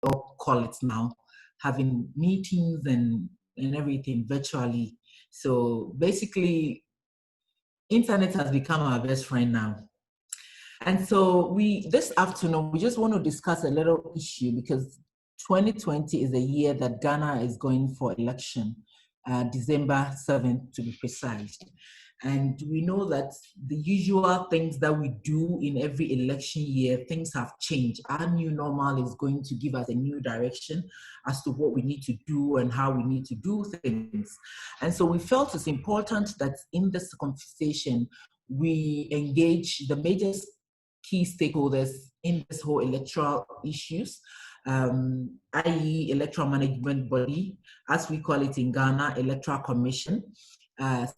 all call it now, having meetings and everything virtually. So basically, internet has become our best friend now. And so this afternoon, we just want to discuss a little issue because 2020 is a year that Ghana is going for election, December 7th to be precise. And we know that the usual things that we do in every election year, things have changed. Our new normal is going to give us a new direction as to what we need to do and how we need to do things. And so we felt it's important that in this conversation, we engage the major key stakeholders in this whole electoral issues, i.e. electoral management body, as we call it in Ghana, Electoral Commission,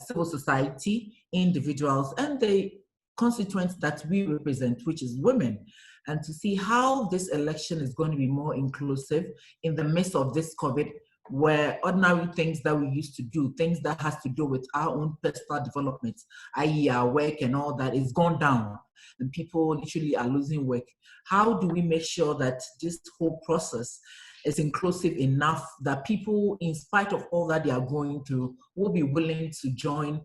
civil society, individuals, and the constituents that we represent, which is women, and to see how this election is going to be more inclusive in the midst of this COVID, where ordinary things that we used to do, things that has to do with our own personal development, i.e. our work and all that, is gone down and people literally are losing work. How do we make sure that this whole process is inclusive enough that people, in spite of all that they are going through, will be willing to join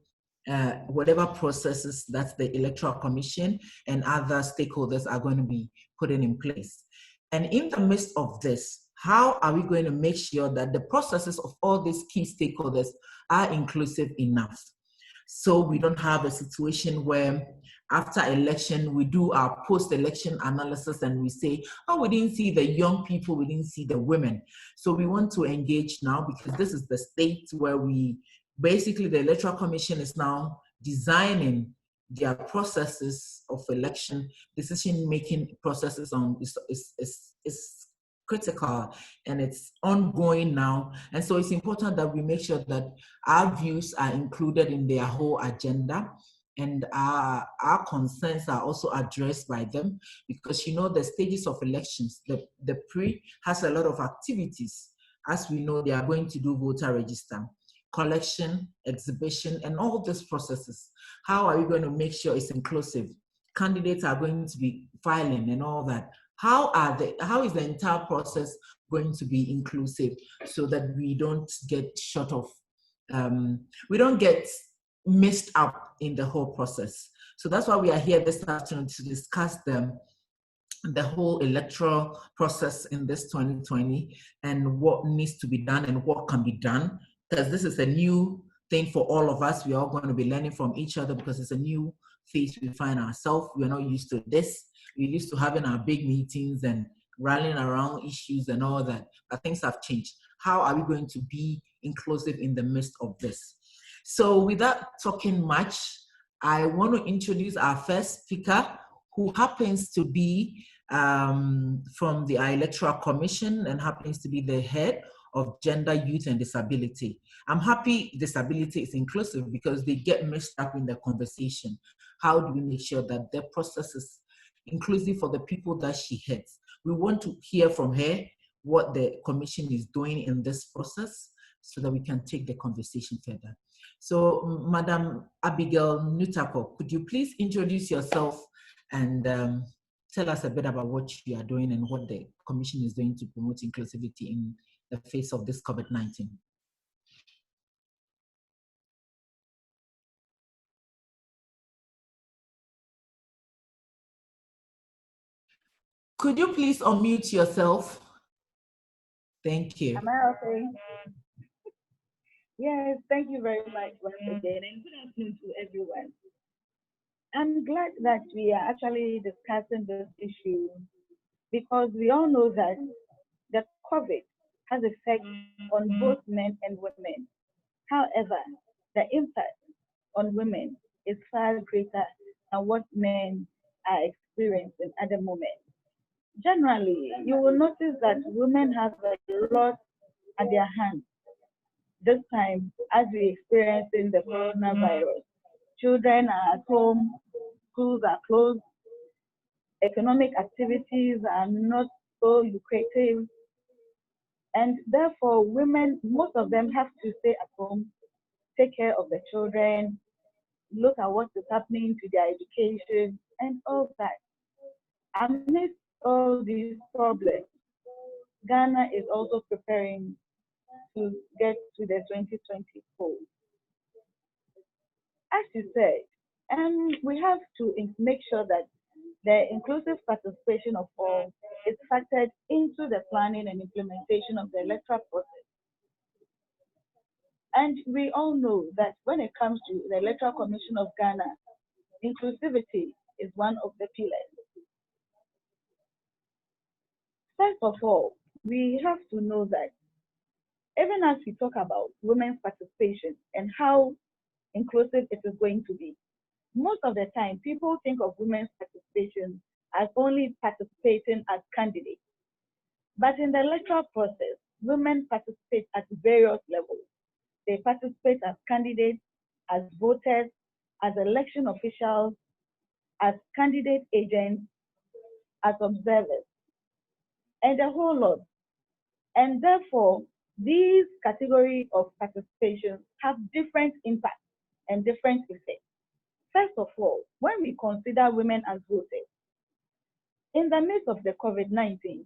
whatever processes that the Electoral Commission and other stakeholders are going to be putting in place? And in the midst of this, how are we going to make sure that the processes of all these key stakeholders are inclusive enough? So we don't have a situation where after election, we do our post-election analysis and we say, oh, we didn't see the young people, we didn't see the women. So we want to engage now because this is the state where basically the Electoral Commission is now designing their processes of election, decision-making processes is critical and it's ongoing now. And so it's important that we make sure that our views are included in their whole agenda and our concerns are also addressed by them, because the stages of elections, the pre has a lot of activities. As we know, they are going to do voter register, collection, exhibition, and all these processes. How are we going to make sure it's inclusive? Candidates are going to be filing and all that. How is the entire process going to be inclusive so that we don't get short of, we don't get messed up in the whole process? So that's why we are here this afternoon to discuss the whole electoral process in this 2020 and what needs to be done and what can be done, because this is a new thing for all of us. We are all going to be learning from each other because it's a new phase we find ourselves. We're not used to this. We're used to having our big meetings and rallying around issues and all that, but things have changed. How are we going to be inclusive in the midst of this? So without talking much, I want to introduce our first speaker, who happens to be from the Electoral Commission and happens to be the head of Gender, Youth and Disability. I'm happy disability is inclusive because they get mixed up in the conversation. How do we make sure that the process is inclusive for the people that she heads? We want to hear from her what the Commission is doing in this process so that we can take the conversation further. So, Madam Abigail Nutako, could you please introduce yourself and tell us a bit about what you are doing and what the Commission is doing to promote inclusivity in the face of this COVID-19? Could you please unmute yourself? Thank you. Am I okay? Yes, thank you very much once again, and good afternoon to everyone. I'm glad that we are actually discussing this issue because we all know that the COVID has effects on both men and women. However, the impact on women is far greater than what men are experiencing at the moment. Generally, you will notice that women have a lot at their hands this time as we experience in the coronavirus. Children are at home, schools are closed, economic activities are not so lucrative, and therefore women, most of them have to stay at home, take care of the children, look at what is happening to their education and all that. Amidst all these problems, Ghana is also preparing to get to the 2024. As you said, we have to make sure that the inclusive participation of all is factored into the planning and implementation of the electoral process. And we all know that when it comes to the Electoral Commission of Ghana, inclusivity is one of the pillars. First of all, we have to know that even as we talk about women's participation and how inclusive it is going to be, most of the time people think of women's participation as only participating as candidates. But in the electoral process, women participate at various levels. They participate as candidates, as voters, as election officials, as candidate agents, as observers, and a whole lot. And therefore, these categories of participation have different impacts and different effects. First of all, when we consider women as voters, in the midst of the COVID-19,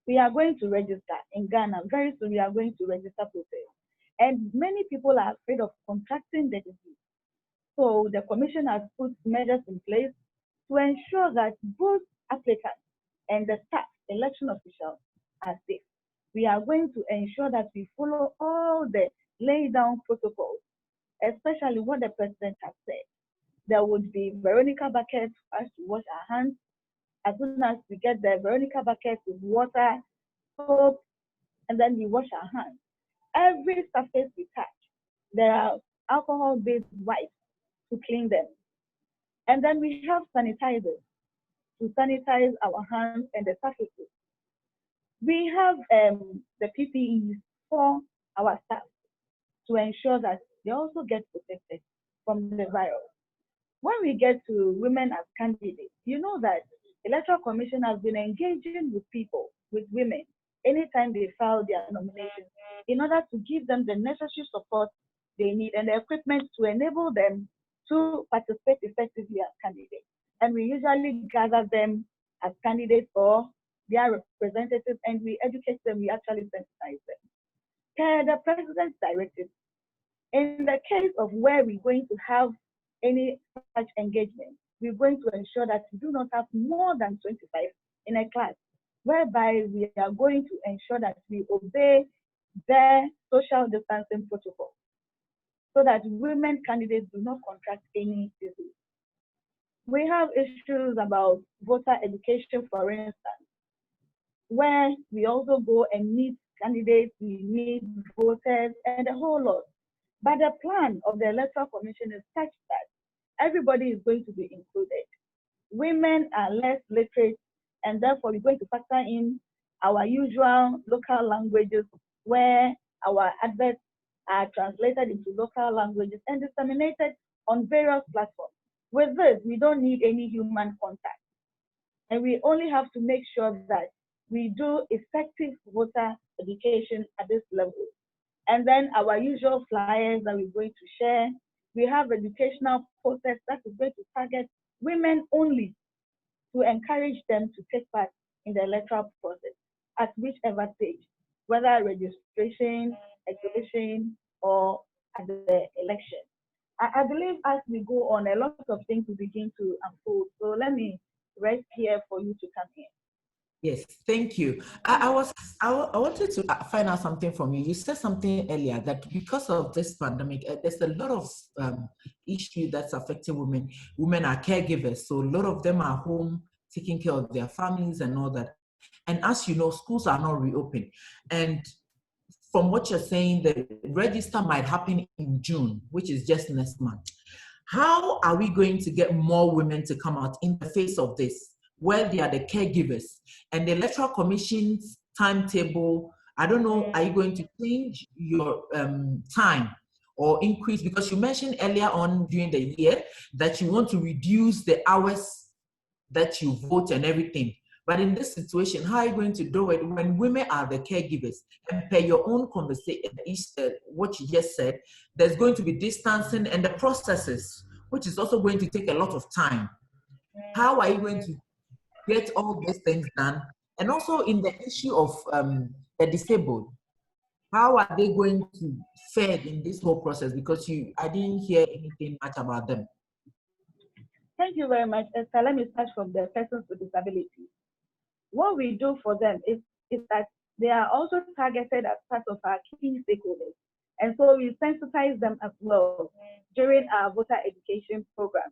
we are going to register in Ghana. Very soon, we are going to register voters. And many people are afraid of contracting the disease. So the Commission has put measures in place to ensure that both applicants and the staff, election officials, are safe. We are going to ensure that we follow all the laid down protocols, especially what the President has said. There would be Veronica buckets for us to wash our hands. As soon as we get the Veronica bucket with water, soap, and then we wash our hands. Every surface we touch, there are alcohol-based wipes to clean them. And then we have sanitizers to sanitize our hands and the surfaces. We have the PPEs for our staff to ensure that they also get protected from the virus. When we get to women as candidates, you know that Electoral Commission has been engaging with people, with women, anytime they file their nominations, in order to give them the necessary support they need and the equipment to enable them to participate effectively as candidates. And we usually gather them as candidates or their representatives, and we educate them, we actually sensitize them. Per the President's directive, in the case of where we're going to have any such engagement, we're going to ensure that we do not have more than 25 in a class, whereby we are going to ensure that we obey their social distancing protocol so that women candidates do not contract any disease. We have issues about voter education, for instance, where we also go and meet candidates, we meet voters, and a whole lot. But the plan of the Electoral Commission is such that everybody is going to be included. Women are less literate, and therefore we're going to factor in our usual local languages where our adverts are translated into local languages and disseminated on various platforms. With this, we don't need any human contact. And we only have to make sure that we do effective voter education at this level. And then our usual flyers that we're going to share. We have educational posters that is going to target women only to encourage them to take part in the electoral process at whichever stage, whether registration, exhibition, or at the election. I believe as we go on, a lot of things will begin to unfold. So let me rest here for you to come in. Yes, thank you. I wanted to find out something from you. You said something earlier that because of this pandemic, there's a lot of issue that's affecting women. Women are caregivers, so a lot of them are home taking care of their families and all that. And as you know, schools are not reopened. And from what you're saying, the register might happen in June, which is just next month. How are we going to get more women to come out in the face of this, where they are the caregivers? And the Electoral Commission's timetable, I don't know, are you going to change your time or increase? Because you mentioned earlier on during the year that you want to reduce the hours that you vote and everything. But in this situation, how are you going to do it when women are the caregivers? And per your own conversation, what you just said, there's going to be distancing and the processes, which is also going to take a lot of time. How are you going to get all these things done And also in the issue of the disabled, how are they going to fare in this whole process? Because I didn't hear anything much about them. Thank you very much, Esther. Let me start from the persons with disabilities. What we do for them is that they are also targeted as part of our key stakeholders. And so we sensitize them as well during our voter education program.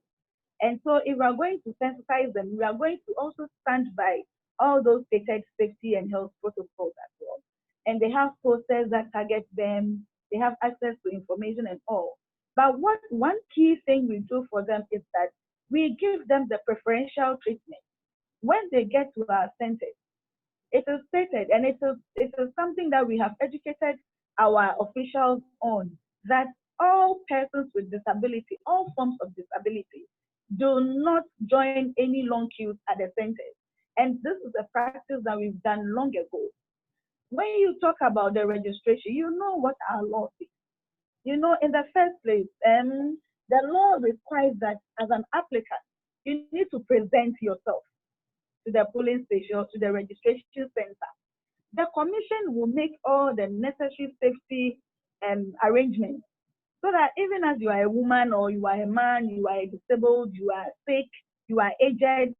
And so if we are going to sensitize them, we are going to also stand by all those stated safety and health protocols as well. And they have posters that target them, they have access to information and all. But what one key thing we do for them is that we give them the preferential treatment. When they get to our centers, it is stated, and it is something that we have educated our officials on, that all persons with disability, all forms of disability, do not join any long queues at the centers. And this is a practice that we've done long ago. When you talk about the registration, you know what our law is. You know, in the first place, the law requires that as an applicant, you need to present yourself to the polling station or to the registration center. The commission will make all the necessary safety arrangements so that even as you are a woman or you are a man, you are disabled, you are sick, you are aged,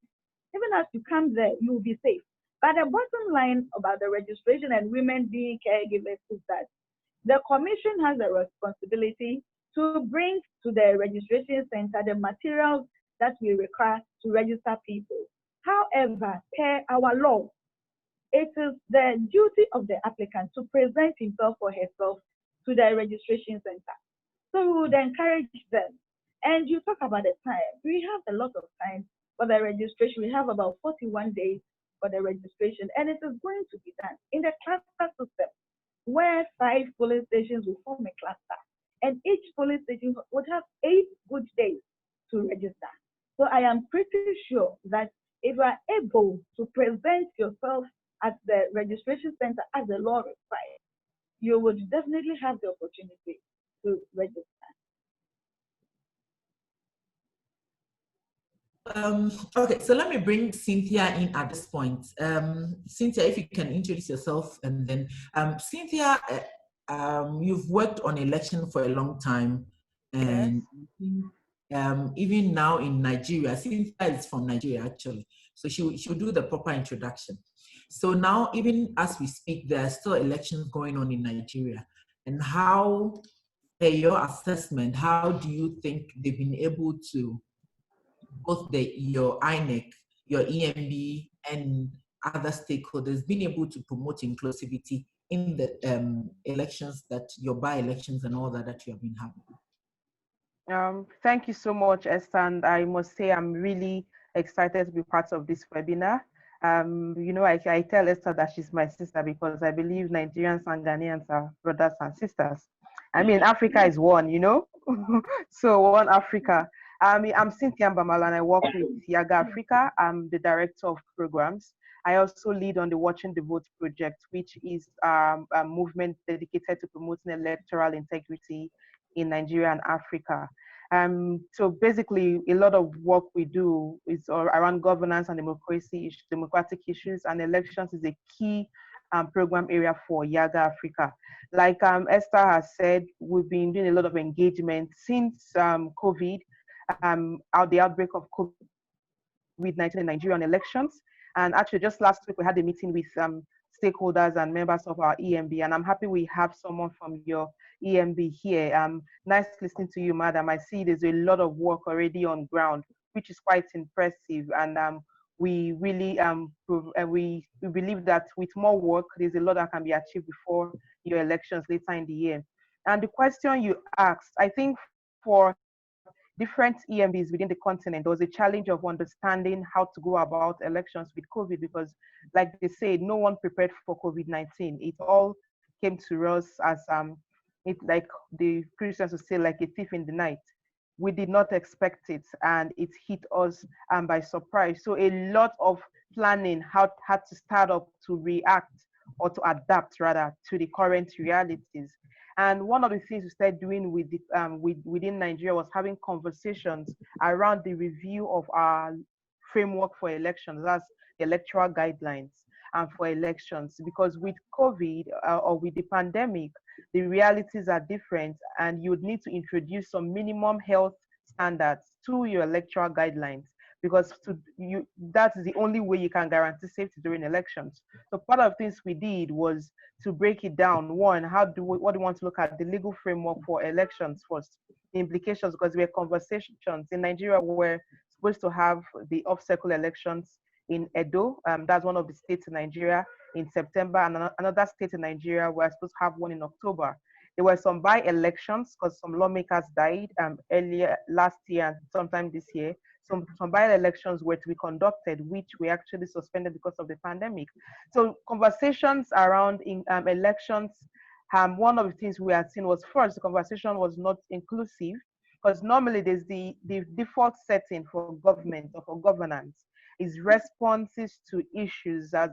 even as you come there, you will be safe. But the bottom line about the registration and women being caregivers is that the commission has a responsibility to bring to the registration center the materials that we require to register people. However, per our law, it is the duty of the applicant to present himself or herself to the registration center. So we would encourage them. And you talk about the time. We have a lot of time for the registration. We have about 41 days for the registration, and it is going to be done in the cluster system, where 5 polling stations will form a cluster. And each polling station would have 8 good days to register. So I am pretty sure that if you are able to present yourself at the registration center as the law requires, you would definitely have the opportunity to register. Okay, so let me bring Cynthia in at this point. Cynthia, if you can introduce yourself, and then Cynthia, you've worked on election for a long time, and even now in Nigeria, Cynthia is from Nigeria actually, so she'll do the proper introduction. So now, even as we speak, there are still elections going on in Nigeria, and how, your assessment, how do you think they've been able to, both your INEC, your EMB, and other stakeholders being able to promote inclusivity in the elections, that your by-elections and all that you have been having? Thank you so much, Esther, and I must say I'm really excited to be part of this webinar. You know, I tell Esther that she's my sister because I believe Nigerians and Ghanaians are brothers and sisters. I mean, Africa is one, you know, so one Africa. I'm Cynthia Mbamala and I work with Yaga Africa. I'm the director of programs. I also lead on the Watching the Vote project, which is a movement dedicated to promoting electoral integrity in Nigeria and Africa. So basically, a lot of work we do is around governance and democratic issues, and elections is a key program area for Yaga Africa. Like Esther has said, we've been doing a lot of engagement since COVID, the outbreak of COVID-19 in Nigerian elections. And actually, just last week, we had a meeting with stakeholders and members of our EMB, and I'm happy we have someone from your EMB here. Nice listening to you, madam. I see there's a lot of work already on ground, which is quite impressive. And we really we believe that with more work, there's a lot that can be achieved before your elections later in the year. And the question you asked, I think for different EMBs within the continent, there was a challenge of understanding how to go about elections with COVID, because like they say, no one prepared for COVID-19. It all came to us as it, like the Christians would say, like a thief in the night. We did not expect it, and it hit us by surprise. So a lot of planning had to start up to react, or to adapt rather, to the current realities. And one of the things we started doing within Nigeria was having conversations around the review of our framework for elections, that's the electoral guidelines. for elections, because with COVID or with the pandemic, the realities are different, and you would need to introduce some minimum health standards to your electoral guidelines, because that's the only way you can guarantee safety during elections. So part of things we did was to break it down. One, what do we want to look at? The legal framework for elections first, the implications, because we had conversations in Nigeria. We're supposed to have the off-cycle elections in Edo. That's one of the states in Nigeria, in September, and another state in Nigeria we're supposed to have one in October. There were some by-elections because some lawmakers died earlier last year and sometime this year. Some by-elections were to be conducted, which we actually suspended because of the pandemic. So conversations around elections, one of the things we had seen was, first, the conversation was not inclusive, because normally there's the default setting for government or for governance is responses to issues that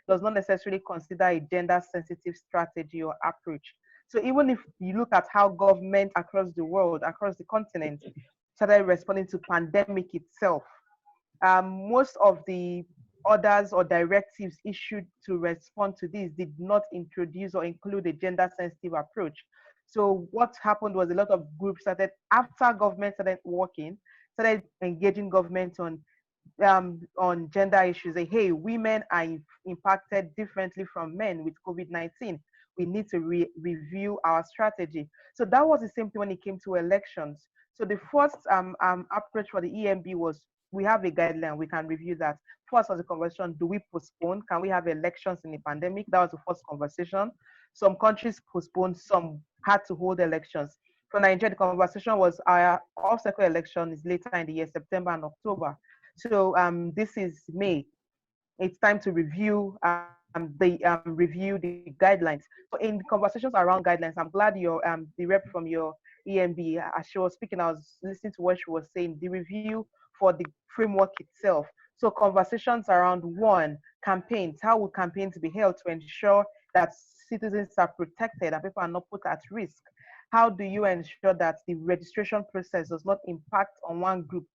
does not necessarily consider a gender-sensitive strategy or approach. So even if you look at how government across the world, across the continent, started responding to pandemic itself, most of the orders or directives issued to respond to this did not introduce or include a gender-sensitive approach. So what happened was a lot of groups started, after government started working, started engaging government on gender issues. Like, hey, women are impacted differently from men with COVID-19. We need to review our strategy. So that was the same thing when it came to elections. So the first approach for the EMB was, we have a guideline, we can review that. First was the conversation, do we postpone? Can we have elections in the pandemic? That was the first conversation. Some countries postponed, some had to hold elections. For Nigeria, the conversation was our off-cycle election is later in the year, September and October. So this is May. It's time to review the guidelines. So in conversations around guidelines, I'm glad your the rep from your EMB, as she was speaking, I was listening to what she was saying, the review for the framework itself. So conversations around, one, campaigns. How will campaigns be held to ensure that citizens are protected and people are not put at risk? How do you ensure that the registration process does not impact on one group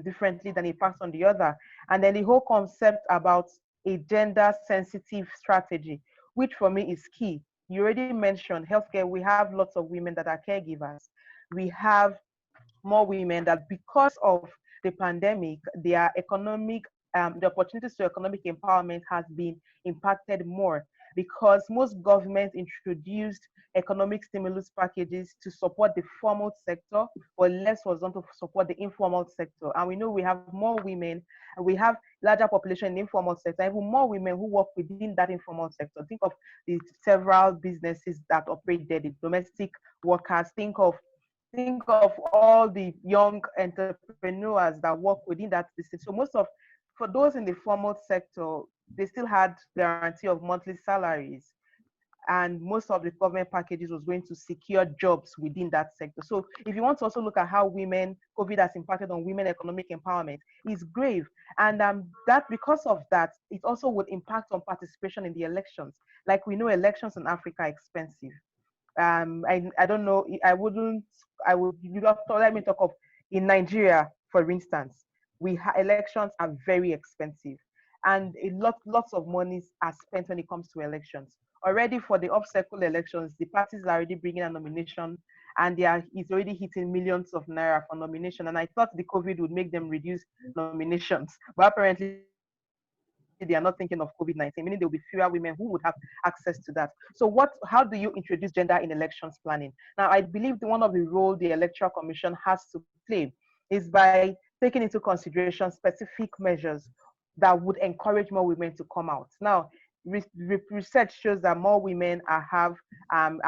differently than it impacts on the other? And then the whole concept about a gender-sensitive strategy, which for me is key. You already mentioned healthcare. We have lots of women that are caregivers. We have more women that, because of the pandemic, their economic, the opportunities to economic empowerment has been impacted more, because most governments introduced economic stimulus packages to support the formal sector, or less was done to support the informal sector. And we know we have more women, and we have larger population in the informal sector, even more women who work within that informal sector. Think of the several businesses that operate there, the domestic workers. Think of all the young entrepreneurs that work within that business. So for those in the formal sector, they still had guarantee of monthly salaries, and most of the government packages was going to secure jobs within that sector. So if you want to also look at how COVID has impacted on women economic empowerment, it's grave. And that, because of that, it also would impact on participation in the elections. Like, we know elections in Africa are expensive. I don't know, you have to let me talk of, in Nigeria, for instance, elections are very expensive, and lots of monies are spent when it comes to elections. Already for the off-cycle elections, the parties are already bringing a nomination, and it's already hitting millions of naira for nomination. And I thought the COVID would make them reduce nominations, but apparently they are not thinking of COVID-19, meaning there will be fewer women who would have access to that. So how do you introduce gender in elections planning? Now, I believe one of the roles the Electoral Commission has to play is by taking into consideration specific measures that would encourage more women to come out. Now, research shows that more women are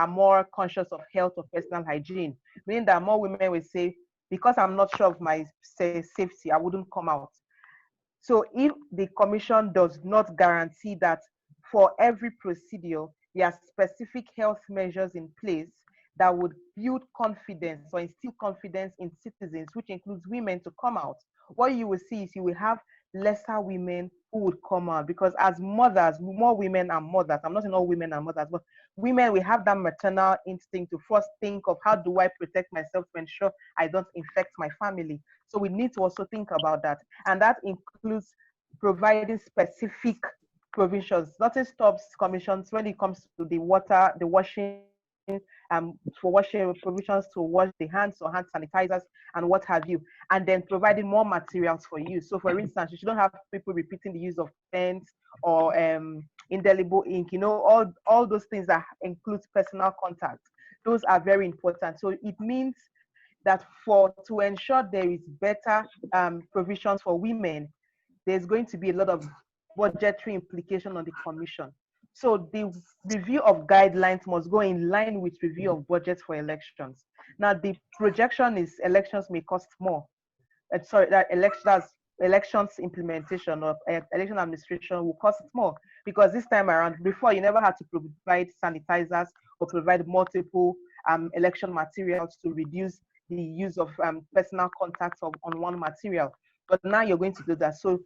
more conscious of health or personal hygiene, meaning that more women will say, because I'm not sure of my safety, I wouldn't come out. So if the commission does not guarantee that for every procedure, there are specific health measures in place that would build confidence or instill confidence in citizens, which includes women, to come out, what you will see is you will have lesser women who would come out, because as mothers, more women are mothers. I'm not saying all women are mothers, but women, we have that maternal instinct to first think of, how do I protect myself to ensure I don't infect my family? So we need to also think about that. And that includes providing specific provisions. Nothing stops commissions when it comes to the water, the washing, for washing, provisions to wash the hands or hand sanitizers and what have you, and then providing more materials for you. So for instance, you shouldn't have people repeating the use of pens or indelible ink, you know, all those things that includes personal contact. Those are very important. So it means that to ensure there is better provisions for women, there's going to be a lot of budgetary implication on the commission. So the review of guidelines must go in line with review of budgets for elections. Now the projection is elections may cost more. Sorry, that elections implementation or election administration will cost more, because this time around, before you never had to provide sanitizers or provide multiple election materials to reduce the use of personal contacts on one material. But now you're going to do that. So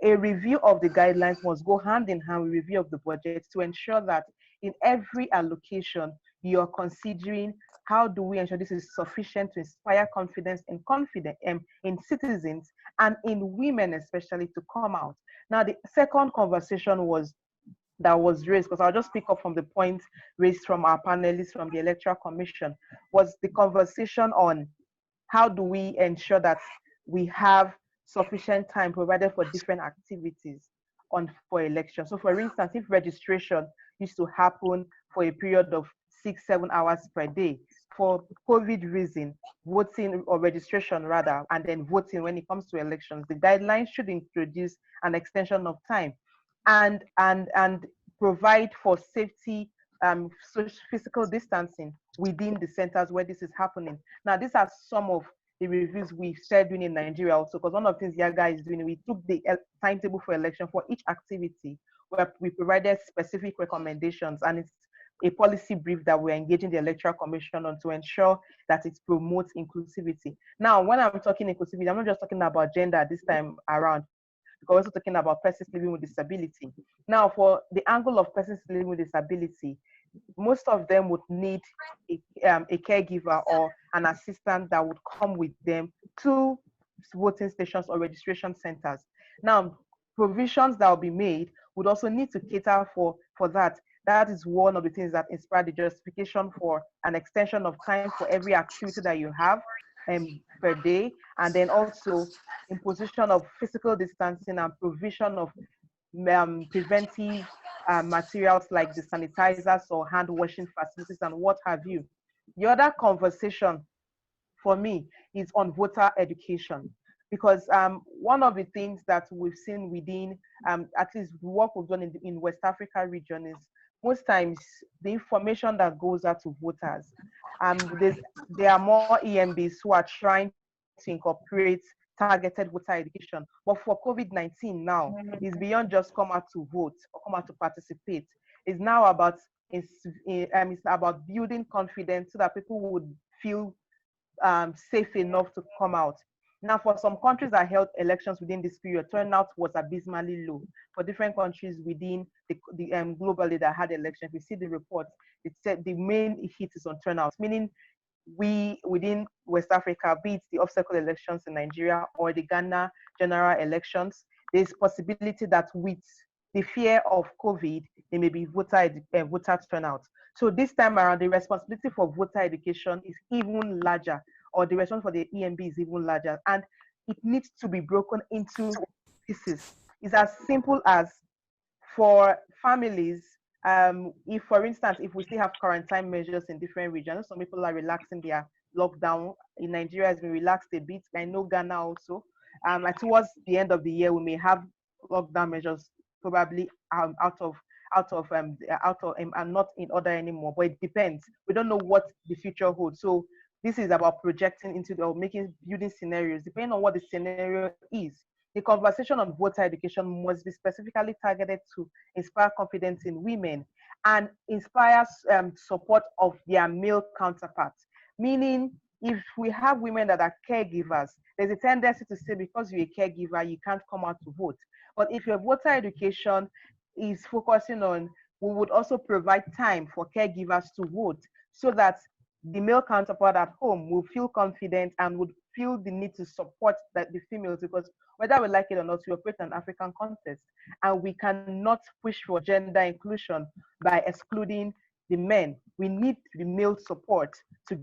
a review of the guidelines must go hand in hand with review of the budget to ensure that in every allocation, you're considering how do we ensure this is sufficient to inspire confidence in citizens and in women especially to come out. Now, the second conversation that was raised, because I'll just pick up from the point raised from our panelists from the Electoral Commission, was the conversation on how do we ensure that we have sufficient time provided for different activities for elections. So for instance, if registration used to happen for a period of 6-7 hours per day, for COVID reason, voting or registration rather, and then voting when it comes to elections, the guidelines should introduce an extension of time and provide for safety, physical distancing within the centers where this is happening. Now, these are some of the reviews we started doing in Nigeria also, because one of the things Yaga is doing, we took the timetable for election for each activity, where we provided specific recommendations, and it's a policy brief that we're engaging the Electoral Commission on to ensure that it promotes inclusivity. Now, when I'm talking inclusivity, I'm not just talking about gender this time around, because we're also talking about persons living with disability. Now, for the angle of persons living with disability, most of them would need a caregiver or an assistant that would come with them to voting stations or registration centers. Now, provisions that will be made would also need to cater for that. That is one of the things that inspired the justification for an extension of time for every activity that you have per day, and then also imposition of physical distancing and provision of preventive materials like the sanitizers or hand washing facilities and what have you. The other conversation for me is on voter education, because one of the things that we've seen within at least what we've done in West Africa region is most times the information that goes out to voters, there are more EMBs who are trying to incorporate targeted voter education. But for COVID-19 now, it's beyond just come out to vote or come out to participate. It's now about it's about building confidence so that people would feel safe enough to come out. Now, for some countries that held elections within this period, turnout was abysmally low. For different countries within the globally that had elections, we see the reports. It said the main hit is on turnout, meaning we within West Africa, be it the off-cycle elections in Nigeria or the Ghana general elections, there's possibility that with the fear of COVID, there may be voter turnout. So this time around, the responsibility for voter education is even larger, or the response for the EMB is even larger, and it needs to be broken into pieces. It's as simple as for families, if for instance, if we still have quarantine measures in different regions, some people are relaxing their lockdown. In Nigeria has been relaxed a bit. I know Ghana also. Towards the end of the year, we may have lockdown measures probably out of and not in order anymore, but it depends. We don't know what the future holds. So this is about projecting into building scenarios, depending on what the scenario is. The conversation on voter education must be specifically targeted to inspire confidence in women and inspire support of their male counterparts. Meaning, if we have women that are caregivers, there's a tendency to say because you're a caregiver, you can't come out to vote. But if your voter education is focusing on, we would also provide time for caregivers to vote so that the male counterpart at home will feel confident and would feel the need to support the females, because whether we like it or not, we operate in an African context, and we cannot push for gender inclusion by excluding the men. We need the male support to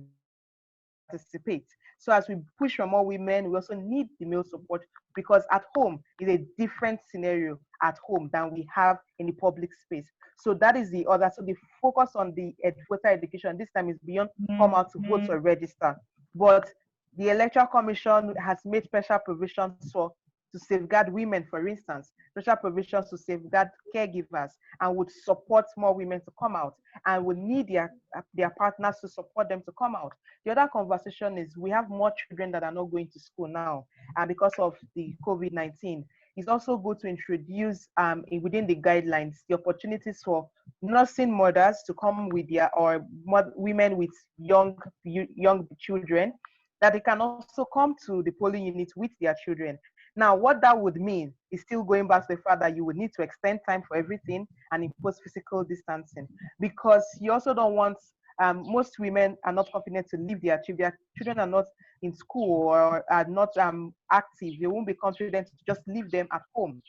participate. So as we push for more women, we also need the male support, because at home is a different scenario at home than we have in the public space. So that is the other. So the focus on the voter education this time is beyond come out to vote or register. But the Electoral Commission has made special provisions to safeguard women, for instance, special provisions to safeguard caregivers, and would support more women to come out, and would need their partners to support them to come out. The other conversation is we have more children that are not going to school now, and because of the COVID-19, it's also good to introduce within the guidelines the opportunities for nursing mothers to come with women with young children, that they can also come to the polling unit with their children. Now, what that would mean is still going back to the fact that you would need to extend time for everything and impose physical distancing, because you also don't want, most women are not confident to leave their children. Their children are not in school or are not active. They won't be confident to just leave them at home.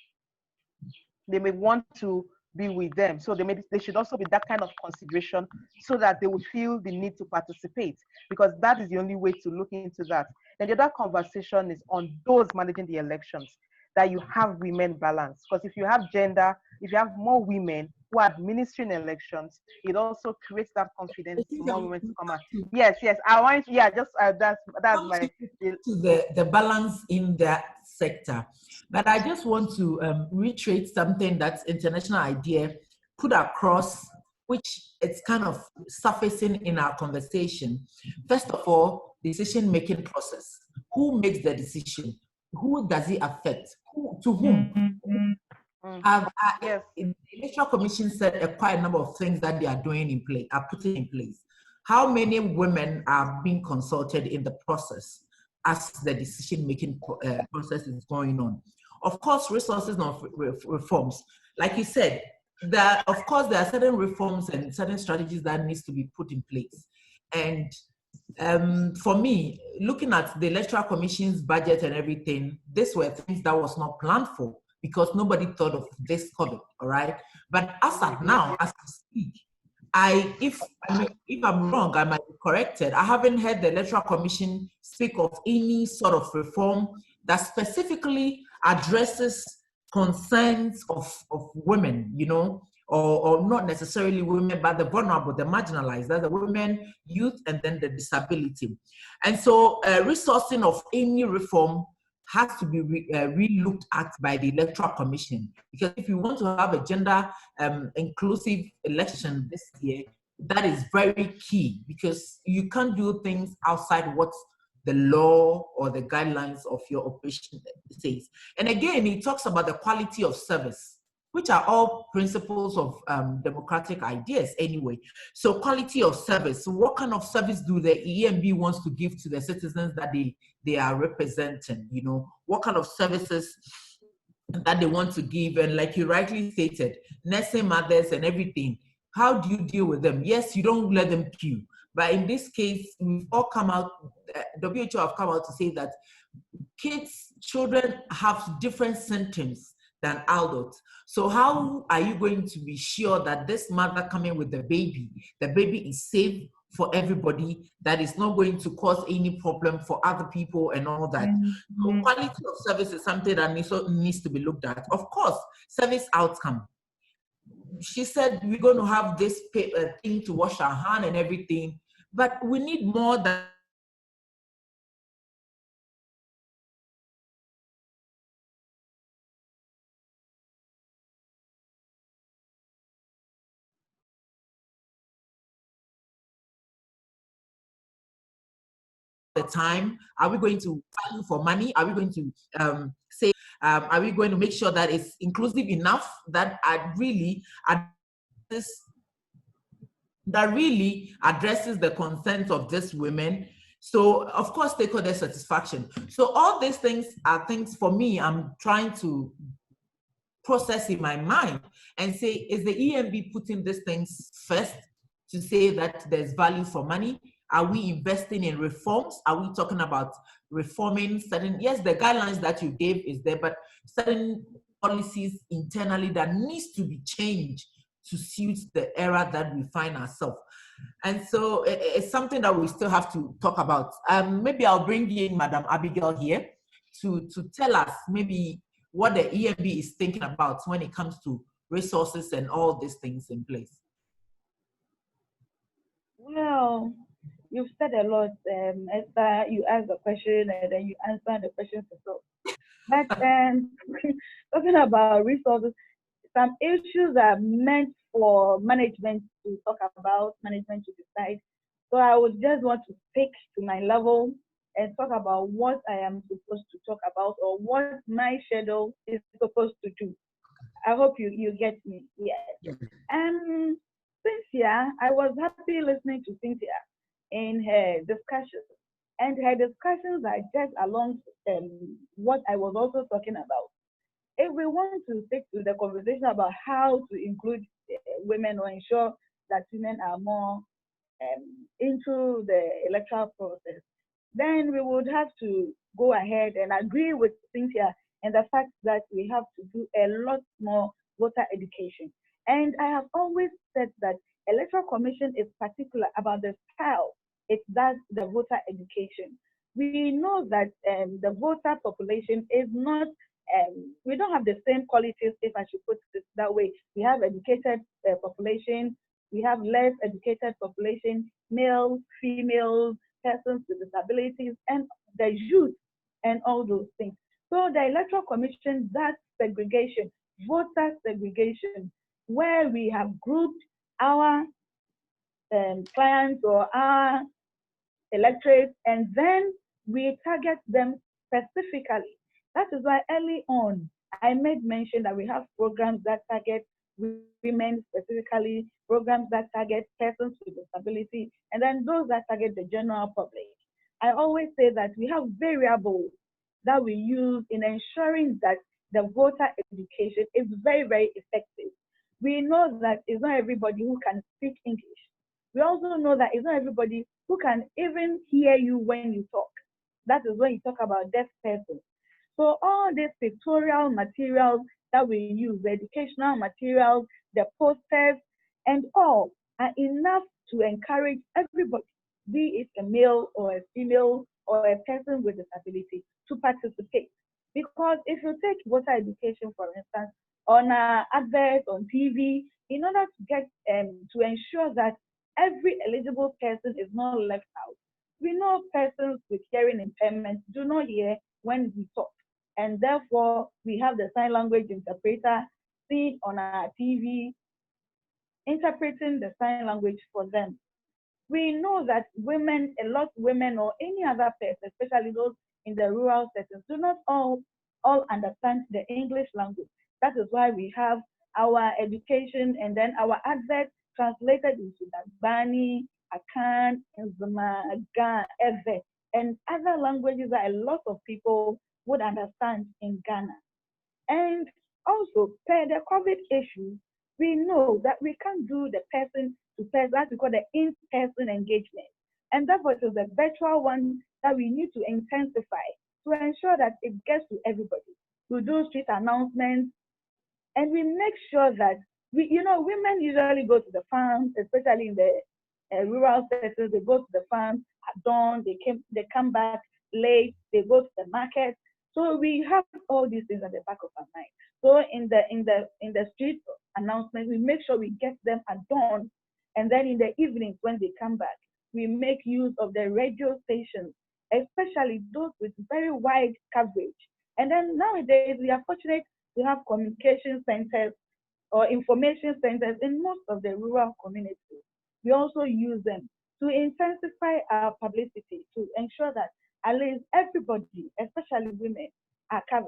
They may want to be with them. So they should also be that kind of consideration, so that they would feel the need to participate, because that is the only way to look into that. And the other conversation is on those managing the elections, that you have women balance. Because if you have more women who are administering elections, it also creates that confidence for more women to come out. Yes, I want, that's my... the balance in that sector. But I just want to reiterate something that's international idea put across, which it's kind of surfacing in our conversation. First of all, decision-making process. Who makes the decision? Who does it affect? To whom? Yes. The Electoral Commission said quite a number of things that they are putting in place. How many women are being consulted in the process as the decision-making process is going on? Of course, resources and reforms. Like you said, of course, there are certain reforms and certain strategies that needs to be put in place. And for me, looking at the Electoral Commission's budget and everything, these were things that was not planned for, because nobody thought of this COVID, all right? But as of now, as we speak, if I'm wrong, I might be corrected. I haven't heard the Electoral Commission speak of any sort of reform that specifically addresses concerns of women, or not necessarily women, but the vulnerable, the marginalized, that's the women, youth, and then the disability. And so resourcing of any reform has to be re-looked at by the Electoral Commission, because if you want to have a gender inclusive election this year, that is very key, because you can't do things outside what the law or the guidelines of your operation says. And again, it talks about the quality of service, which are all principles of democratic ideas anyway. So quality of service, so what kind of service do the EMB wants to give to the citizens that they are representing? What kind of services that they want to give? And like you rightly stated, nursing mothers and everything, how do you deal with them? Yes, you don't let them queue. But in this case, we've all come out, WHO have come out to say that children have different symptoms than adults. So how are you going to be sure that this mother coming with the baby is safe for everybody, that is not going to cause any problem for other people and all that? So quality of service is something that needs to be looked at. Of course, service outcome. She said we're going to have this thing to wash our hand and everything, but we need more than the time. Are we going to value for money? Are we going to say, are we going to make sure that it's inclusive enough that really addresses the concerns of these women? So of course, stakeholder satisfaction. So all these things are things for me, I'm trying to process in my mind and say, is the EMB putting these things first to say that there's value for money? Are we investing in reforms? Are we talking about reforming certain, yes, the guidelines that you gave is there, but certain policies internally that needs to be changed to suit the era that we find ourselves. And so it's something that we still have to talk about. Maybe I'll bring in Madam Abigail here to tell us maybe what the EMB is thinking about when it comes to resources and all these things in place. Well, you've said a lot, Esther. You asked the question and then you answered the question yourself. But talking about resources, some issues are meant for management to talk about, management to decide. So I would just want to take to my level and talk about what I am supposed to talk about or what my schedule is supposed to do. I hope you get me. Yes. Cynthia, I was happy listening to Cynthia in her discussions. And her discussions are just along what I was also talking about. If we want to stick to the conversation about how to include women or ensure that women are more into the electoral process, then we would have to go ahead and agree with Cynthia and the fact that we have to do a lot more voter education. And I have always said that Electoral Commission is particular about the style it does the voter education. We know that the voter population is not, we don't have the same qualities, if I should put it that way. We have educated population, we have less educated population, males, females, persons with disabilities, and the youth, and all those things. So the Electoral Commission does segregation, voter segregation, where we have grouped our clients or our electorates, and then we target them specifically. That is why early on, I made mention that we have programs that target women specifically, programs that target persons with disability, and then those that target the general public. I always say that we have variables that we use in ensuring that the voter education is very, very effective. We know that it's not everybody who can speak English. We also know that it's not everybody who can even hear you when you talk. That is when you talk about deaf persons. So all these pictorial materials that we use, the educational materials, the posters, and all are enough to encourage everybody, be it a male or a female or a person with disability, to participate. Because if you take voter education, for instance, on adverts on TV, in order to get to ensure that every eligible person is not left out. We know persons with hearing impairment do not hear when we talk, and therefore we have the sign language interpreter seen on our TV interpreting the sign language for them. We know that women, a lot of women or any other person, especially those in the rural settings, do not all understand the English language. That is why we have our education and then our adverts translated into Dagbani, Akan, Nzuma, Ga, Ewe, and other languages that a lot of people would understand in Ghana. And also, per the COVID issue, we know that we can't do the person to person, that's we call the in-person engagement. And therefore, it is the virtual one that we need to intensify to ensure that it gets to everybody. We do street announcements, and we make sure that women usually go to the farms, especially in the rural settings. They go to the farms at dawn. They come back late. They go to the market. So we have all these things at the back of our mind. So in the street announcement, we make sure we get them at dawn, and then in the evenings when they come back, we make use of the radio stations, especially those with very wide coverage. And then nowadays we are fortunate to have communication centers or information centers in most of the rural communities. We also use them to intensify our publicity to ensure that at least everybody, especially women, are covered.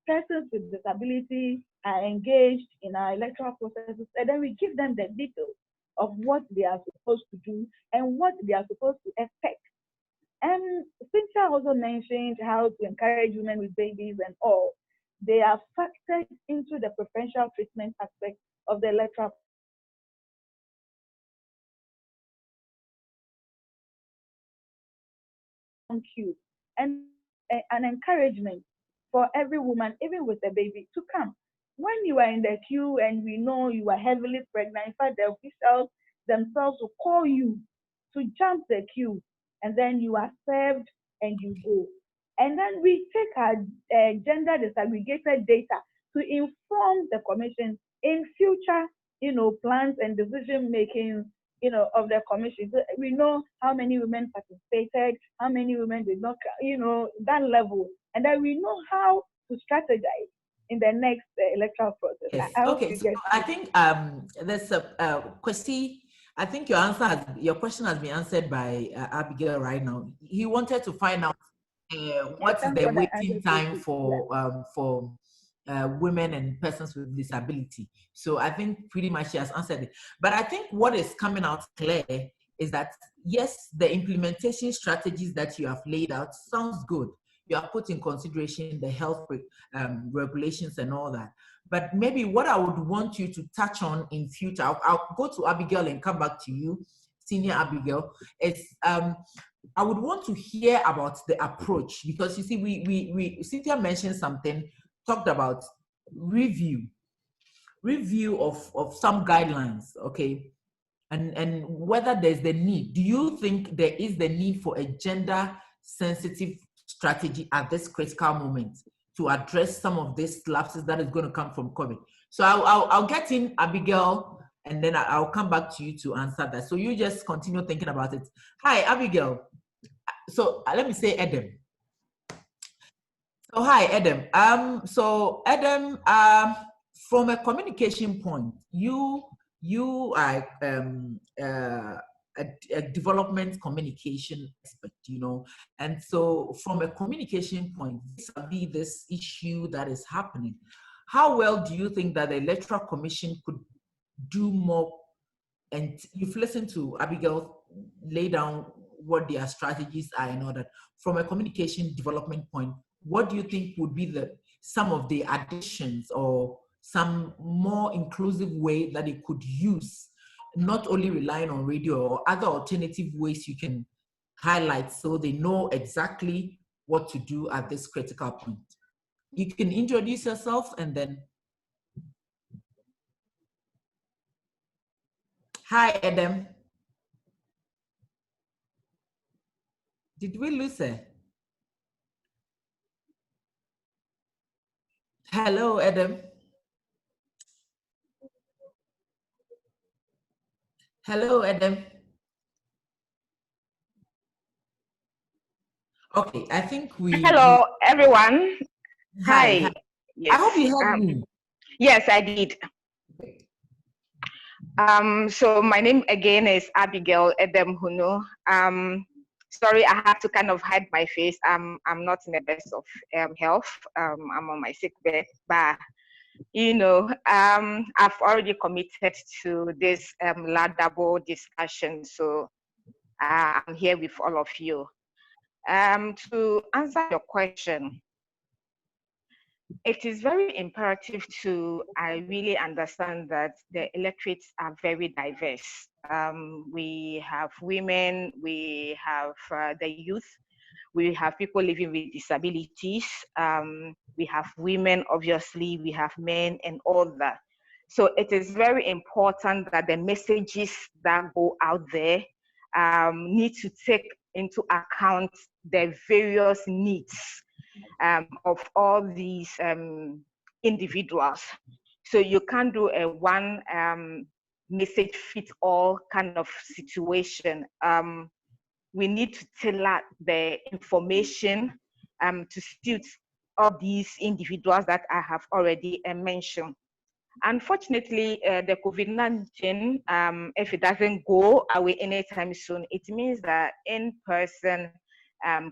Persons with disability are engaged in our electoral processes, and then we give them the details of what they are supposed to do and what they are supposed to expect. And Cynthia also mentioned how to encourage women with babies and all. They are factored into the preferential treatment aspect of the electoral on queue, and an encouragement for every woman, even with a baby, to come. When you are in the queue and we know you are heavily pregnant, in fact, the officials themselves will call you to jump the queue, and then you are served and you go. And then we take our gender disaggregated data to inform the commission in future, plans and decision making, of the commission. So we know how many women participated, how many women did not, that level, and then we know how to strategize in the next electoral process. Yes. I hope Okay. you So get I it. think there's a question. I think your question has been answered by Abigail right now. He wanted to find out Yeah, what is thank the God I waiting answered you. time Yeah. for women and persons with disability. So I think pretty much she has answered it. But I think what is coming out clear is that yes, the implementation strategies that you have laid out sounds good. You have put in consideration the health regulations and all that. But maybe what I would want you to touch on in future, I'll go to Abigail and come back to you, Senior Abigail, is I would want to hear about the approach, because you see, Cynthia mentioned something, talked about review of some guidelines, okay, and whether there's the need. Do you think there is the need for a gender sensitive strategy at this critical moment to address some of these lapses that is going to come from COVID? So I'll get in Abigail, and then I'll come back to you to answer that. So you just continue thinking about it. Hi, Abigail. So let me say Adam. So hi, Adam. So Adam, from a communication point, you are a development communication expert, and so from a communication point, vis-a-vis this issue that is happening, how well do you think that the Electoral Commission could do more? And you've listened to Abigail lay down what their strategies are and all that. From a communication development point, what do you think would be some of the additions or some more inclusive way that it could use, not only relying on radio or other alternative ways you can highlight so they know exactly what to do at this critical point? You can introduce yourself and then. Hi, Adam. Did we lose her? Hello, Adam. Hello, Adam. Okay, I think Hello, everyone. Hi. Hi. Yes. I hope you heard me. Yes, I did. So my name again is Abigail Edem Hunu. Sorry, I have to kind of hide my face. I'm not in the best of health. I'm on my sick bed, but I've already committed to this laudable discussion. So I'm here with all of you. To answer your question, it is very imperative to I really understand that the electorates are very diverse. We have women, we have the youth, we have people living with disabilities, we have women, obviously, we have men and all that. So it is very important that the messages that go out there need to take into account the various needs of all these individuals. So you can't do a one message fit all kind of situation. We need to tailor the information to suit all these individuals that I have already mentioned. Unfortunately, the COVID-19, if it doesn't go away anytime soon, it means that in-person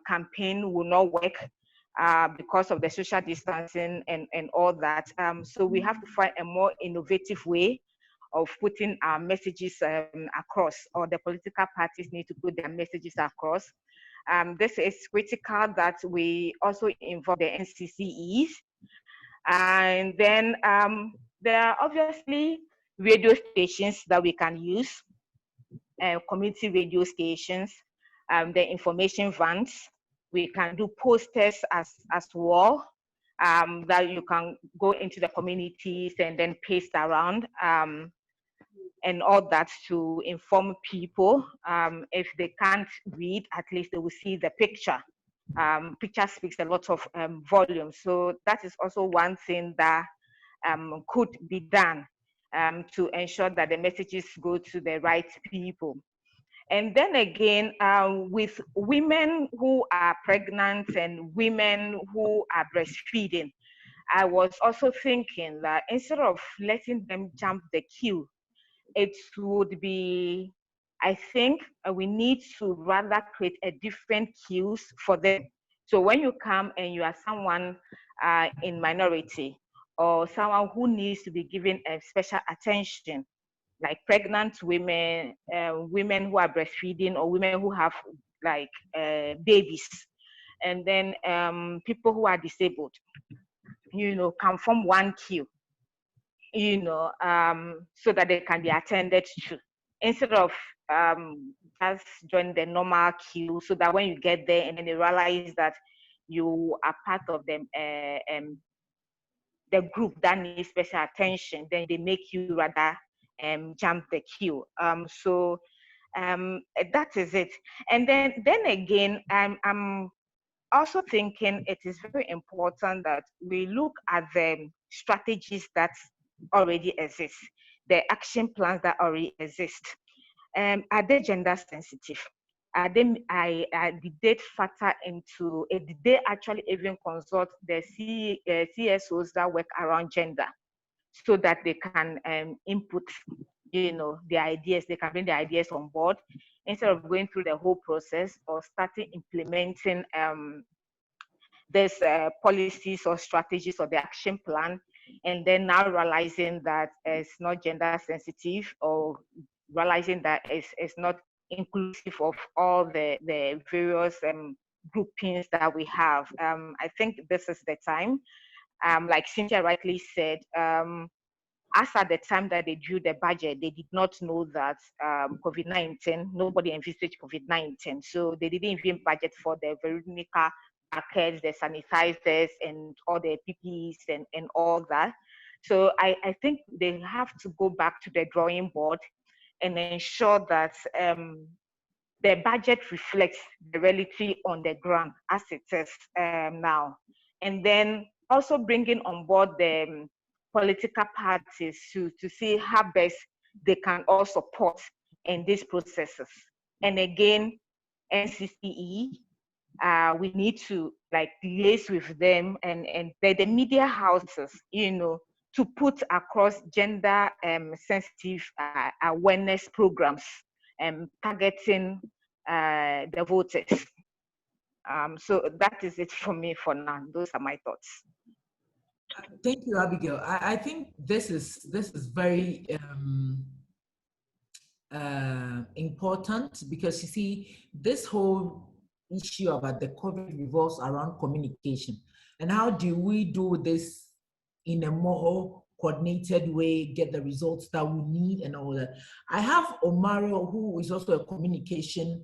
campaign will not work because of the social distancing and all that. So we have to find a more innovative way of putting our messages across, or the political parties need to put their messages across. This is critical that we also involve the NCCEs. And then there are obviously radio stations that we can use, community radio stations, the information vans, We can do posters as well, that you can go into the communities and then paste around, and all that to inform people. If they can't read, at least they will see the picture. Picture speaks a lot of volume. So that is also one thing that could be done to ensure that the messages go to the right people. And then again, with women who are pregnant and women who are breastfeeding, I was also thinking that instead of letting them jump the queue, it would be, I think we need to rather create a different queues for them. So when you come and you are someone in minority or someone who needs to be given a special attention, like pregnant women, women who are breastfeeding, or women who have like babies, and then people who are disabled, can form one queue, so that they can be attended to, instead of just join the normal queue, so that when you get there and then they realize that you are part of them, the group that needs special attention, then they make you rather jump the queue. So that is it. And then again, I'm also thinking it is very important that we look at the strategies that already exist, the action plans that already exist. Are they gender sensitive? Did they factor into it? Did they actually even consult the CSOs that work around gender, so that they can input, the ideas, they can bring the ideas on board, instead of going through the whole process or starting implementing this policies or strategies or the action plan, and then now realizing that it's not gender sensitive, or realizing that it's not inclusive of all the various groupings that we have. I think this is the time, like Cynthia rightly said, as at the time that they drew the budget, they did not know that COVID-19, nobody envisaged COVID-19. So they didn't even budget for the Veronica packets, the sanitizers, and all the PPEs and all that. So I think they have to go back to the drawing board and ensure that the budget reflects the reality on the ground as it is now. And then also bringing on board the political parties to see how best they can all support in these processes. And again, NCCE, we need to liaise with them and the media houses, to put across gender sensitive awareness programs targeting the voters. So that is it for me for now. Those are my thoughts. Thank you, Abigail. I think this is very important, because you see, this whole issue about the COVID revolves around communication. And how do we do this in a more coordinated way, get the results that we need and all that? I have Omaro, who is also a communication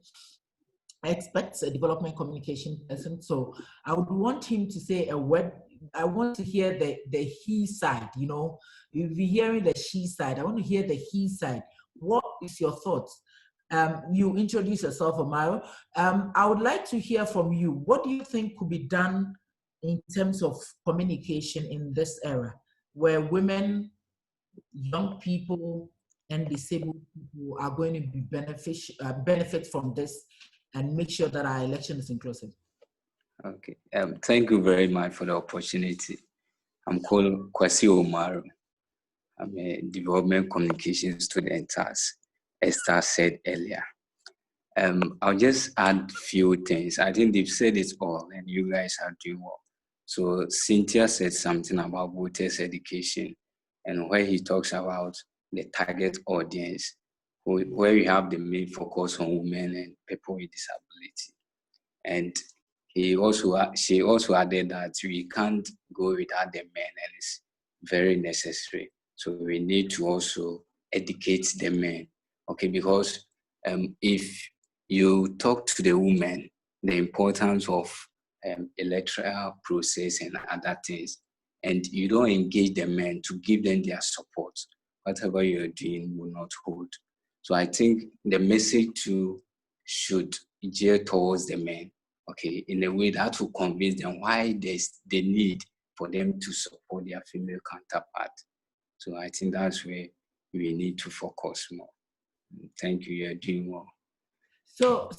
expert, a development communication person. So I would want him to say a word. I want to hear the he side, you'll be hearing the she side. I want to hear the he side. What is your thoughts? You introduce yourself, Omaro. I would like to hear from you. What do you think could be done in terms of communication in this era, where women, young people, and disabled people are going to be benefit from this, and make sure that our election is inclusive? Okay. Thank you very much for the opportunity. I'm called Kwasi Omaro. I'm a development communication student, as Esther said earlier. I'll just add few things. I think they've said it all, and you guys are doing well. So Cynthia said something about voters' education, and where he talks about the target audience, where we have the main focus on women and people with disability. And she also added that we can't go without the men, and it's very necessary. So we need to also educate the men, okay? Because if you talk to the women, the importance of electoral process and other things, and you don't engage the men to give them their support, whatever you're doing will not hold. So I think the message too should gear towards the men, okay, in a way that will convince them why there's the need for them to support their female counterpart. So I think that's where we need to focus more. Thank you. You're doing well. So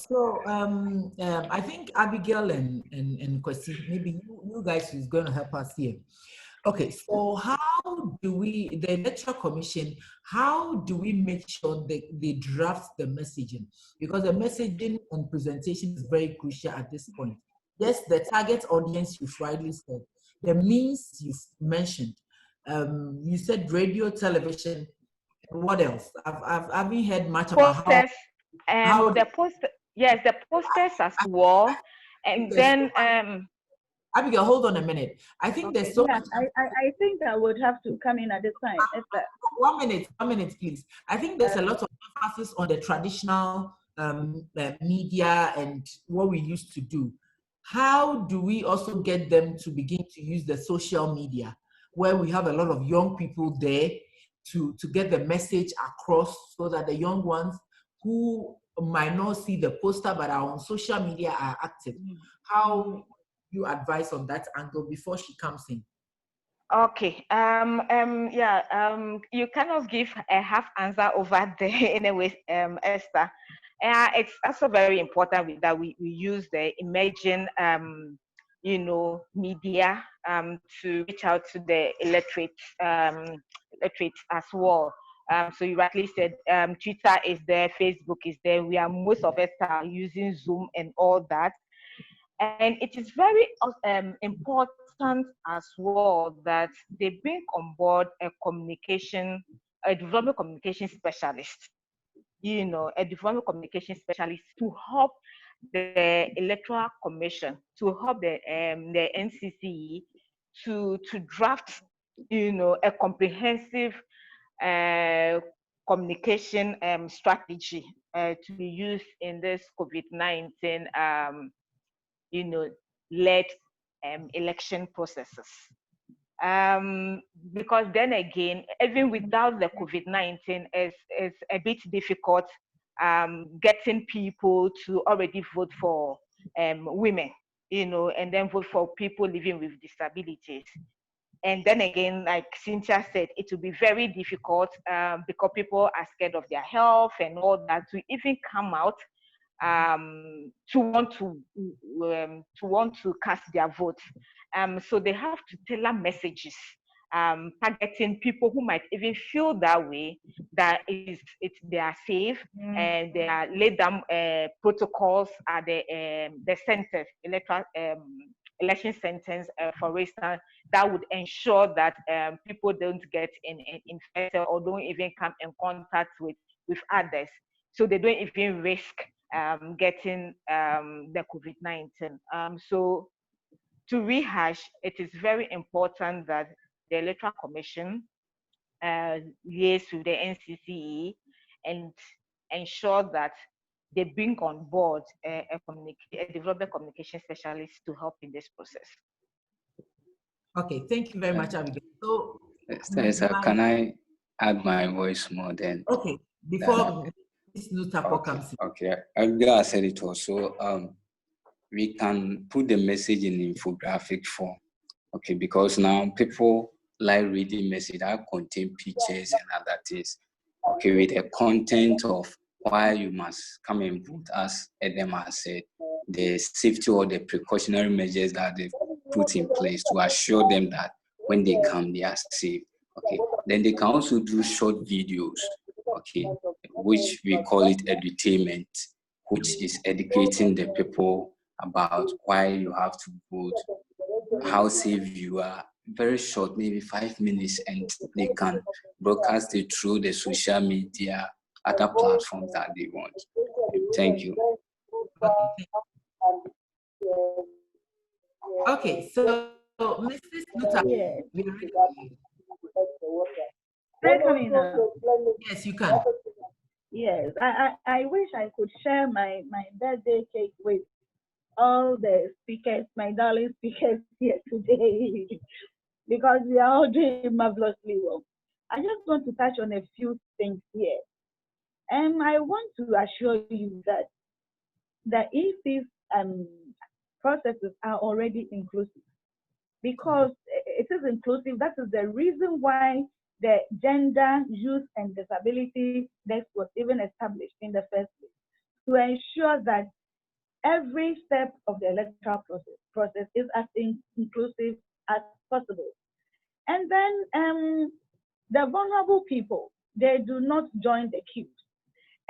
I think Abigail and Kwesi, maybe you guys is going to help us here. Okay, so how do we, the Electoral Commission, how do we make sure they draft the messaging? Because the messaging and presentation is very crucial at this point. Yes, the target audience you've rightly said, the means you've mentioned. You said radio, television, what else? I haven't heard much about how the posters as well. And then Abigail, hold on a minute. I think there's so much. I think I would have to come in at this time. 1 minute, please. I think there's a lot of emphasis on the traditional media and what we used to do. How do we also get them to begin to use the social media, where we have a lot of young people there to get the message across, so that the young ones who might not see the poster but are on social media are active? How you advise on that angle before she comes in? Okay. You cannot give a half answer over there anyway, Esther. It's also very important that we use the emerging, media to reach out to the electorates as well. So you rightly said Twitter is there, Facebook is there. Most of us are using Zoom and all that. And it is very important as well that they bring on board a development communication specialist, a development communication specialist to help the Electoral Commission, to help the NCCE to draft, a comprehensive communication strategy to be used in this COVID-19 led election processes. Because then again, even without the COVID-19, is a bit difficult getting people to already vote for women, and then vote for people living with disabilities. And then again, like Cynthia said, it will be very difficult because people are scared of their health and all that to even come out to want to cast their votes. So they have to tailor messages, targeting people who might even feel that way, that they are safe, and they are laid down protocols at the centers, election centers, for instance, that would ensure that people don't get infected or don't even come in contact with others, so they don't even risk getting the COVID-19. So to rehash, it is very important that the Electoral Commission liaise with the NCCE and ensure that they bring on board a development communication specialist to help in this process. Okay, thank you very much, Abigail. So, can I add my voice more then? Okay, before this new tapo comes in. Okay, Abigail said it also. We can put the message in infographic form. Okay, because now people like reading message that contain pictures and other things. Okay, with the content of why you must come and vote, as Edema said, the safety or the precautionary measures that they've put in place to assure them that when they come, they are safe. Okay, then they can also do short videos, okay, which we call it edutainment, which is educating the people about why you have to vote, how safe you are. Very short, maybe 5 minutes, and they can broadcast it through the social media, other platforms that they want. Thank you. Okay, so Mrs. Nuta, yes, you can. Yes, I wish I could share my birthday cake with all the speakers, my darling speakers here today, because we are all doing marvelously well. I just want to touch on a few things here. And I want to assure you that the EC's processes are already inclusive because it is inclusive. That is the reason why the Gender, Youth, and Disability Desk was even established in the first place to ensure that every step of the electoral process is as inclusive as possible. And then the vulnerable people, they do not join the queue.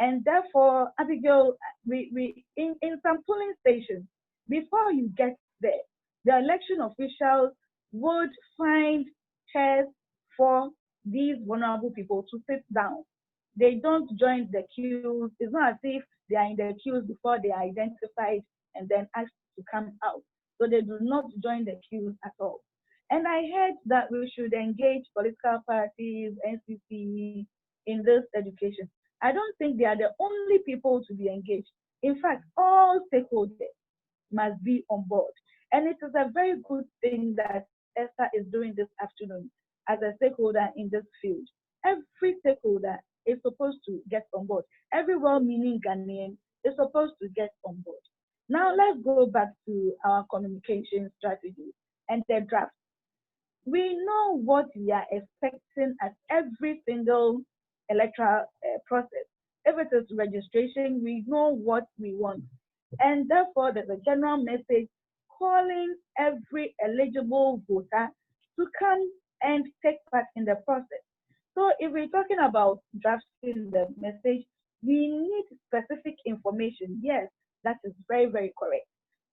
And therefore, Abigail, in some polling stations, before you get there, the election officials would find chairs for these vulnerable people to sit down. They don't join the queues. It's not as if they are in the queues before they are identified and then asked to come out. So they do not join the queues at all. And I heard that we should engage political parties, NCC, in this education. I don't think they are the only people to be engaged. In fact, all stakeholders must be on board. And it is a very good thing that Esther is doing this afternoon as a stakeholder in this field. Every stakeholder is supposed to get on board. Every well-meaning Ghanaian is supposed to get on board. Now let's go back to our communication strategy and the draft. We know what we are expecting at every single electoral process. If it is registration, we know what we want. And therefore, there's a general message calling every eligible voter to come and take part in the process. So if we're talking about drafting the message, we need specific information. Yes, that is very, very correct.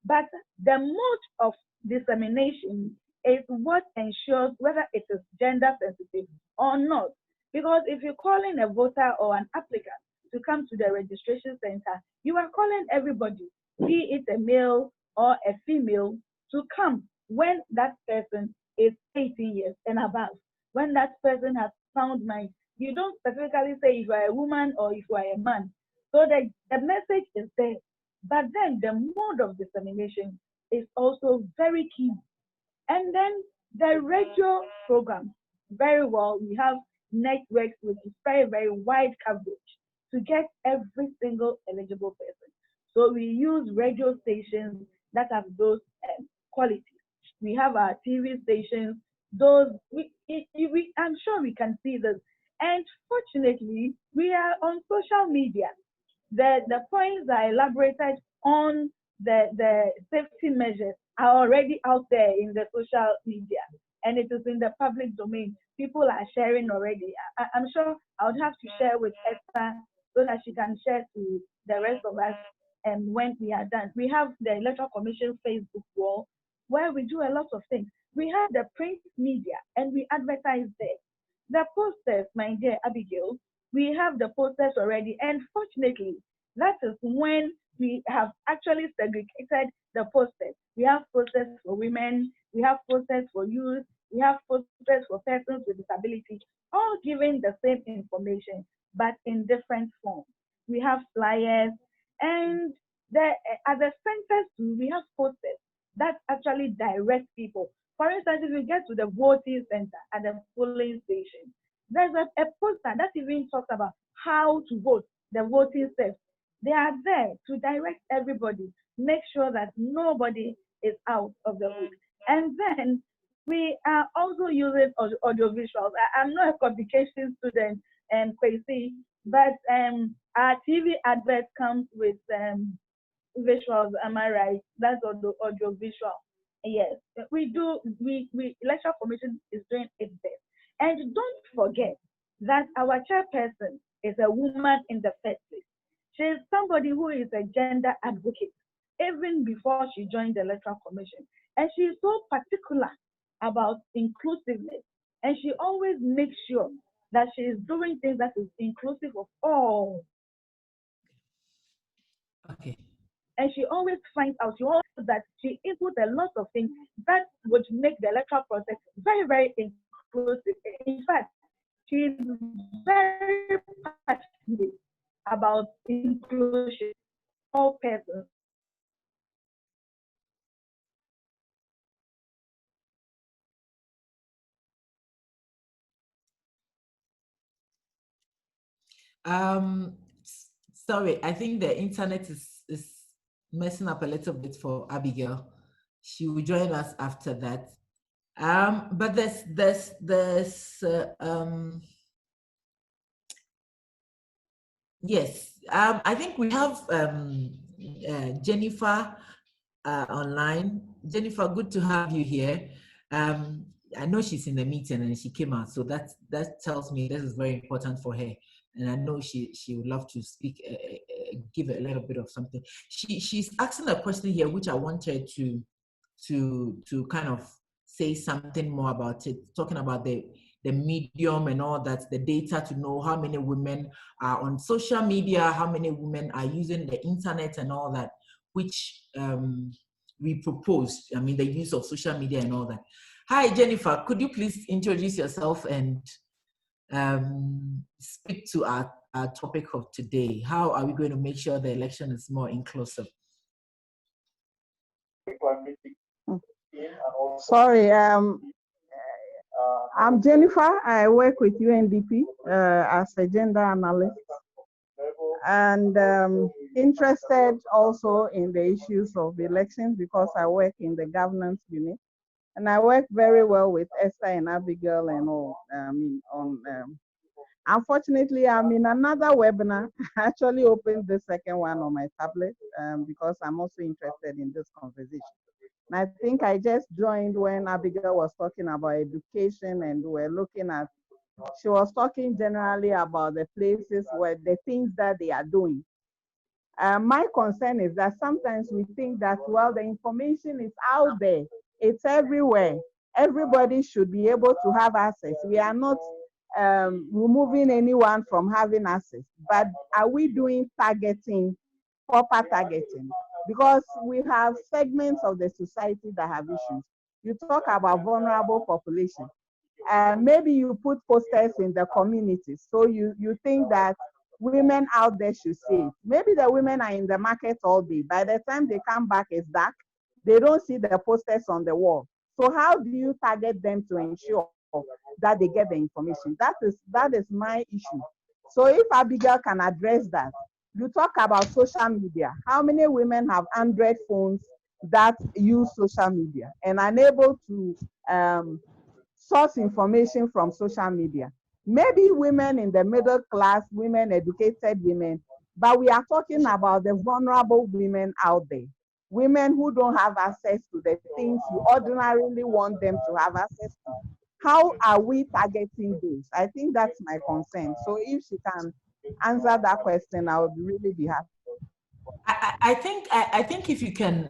But the mode of dissemination is what ensures whether it is gender sensitive or not. Because if you're calling a voter or an applicant to come to the registration center, you are calling everybody, be it a male or a female, to come when that person is 18 years and above, when that person has sound mind. You don't specifically say if you are a woman or if you are a man. So the message is there. But then the mode of dissemination is also very key. And then the radio program, very well, we have networks with very, very wide coverage to get every single eligible person. So we use radio stations that have those qualities. We have our TV stations, those, I'm sure we can see this. And fortunately, we are on social media. The points are elaborated on the safety measures are already out there in the social media and it is in the public domain. People are sharing already. I'm sure I would have to share with Esther so that she can share to the rest of us and when we are done. We have the Electoral Commission Facebook wall where we do a lot of things. We have the print media and we advertise there. The posters, my dear Abigail, we have the posters already. And fortunately, that is when we have actually segregated the posters. We have posters for women, we have posters for youth, we have posters for persons with disability, all giving the same information, but in different forms. We have flyers, and at the centers too, we have posters that actually direct people. For instance, if you get to the voting center at the polling station, there's a poster that even talks about how to vote, the voting steps. They are there to direct everybody, make sure that nobody is out of the loop. And then we are also using audio visuals. I'm not a communication student, Kwesi, but our TV advert comes with visuals, am I right? That's audio visual. Yes, we do. Electoral Commission is doing its best. And don't forget that our chairperson is a woman in the first place. She is somebody who is a gender advocate, even before she joined the Electoral Commission. And she is so particular about inclusiveness. And she always makes sure that she is doing things that is inclusive of all. Okay. And she always finds out, that she inputs a lot of things that would make the electoral process very, very inclusive. In fact, she is very passionate about inclusion of all persons. Sorry, I think the internet is messing up a little bit for Abigail. She will join us after that. But yes, I think we have Jennifer online. Jennifer, good to have you here. I know she's in the meeting and she came out, so that tells me this is very important for her. And I know she would love to speak, give a little bit of something. She's asking a question here, which I wanted to kind of say something more about it, talking about the medium and all that, the data to know how many women are on social media, how many women are using the internet and all that, which we proposed. I mean, the use of social media and all that. Hi, Jennifer, could you please introduce yourself and speak to our topic of today? How are we going to make sure the election is more inclusive? Sorry, I'm Jennifer. I work with UNDP as a gender analyst, and interested also in the issues of elections because I work in the governance unit, and I work very well with Esther and Abigail and all. Unfortunately, I'm in another webinar. I actually opened the second one on my tablet because I'm also interested in this conversation. And I think I just joined when Abigail was talking about education, and we're looking at, she was talking generally about the places where the things that they are doing. My concern is that sometimes we think that, well, the information is out there, it's everywhere. Everybody should be able to have access. We are not removing anyone from having access, but are we doing targeting, proper targeting? Because we have segments of the society that have issues. You talk about vulnerable population. Maybe you put posters in the communities, so you think that women out there should see it. Maybe the women are in the market all day. By the time they come back, it's dark. They don't see the posters on the wall. So how do you target them to ensure that they get the information? That is my issue. So if Abigail can address that. You talk about social media. How many women have Android phones that use social media and are able to source information from social media? Maybe women in the middle class, women, educated women, but we are talking about the vulnerable women out there. Women who don't have access to the things you ordinarily want them to have access to. How are we targeting those? I think that's my concern. So if she can answer that question, I would really be happy. I think if you can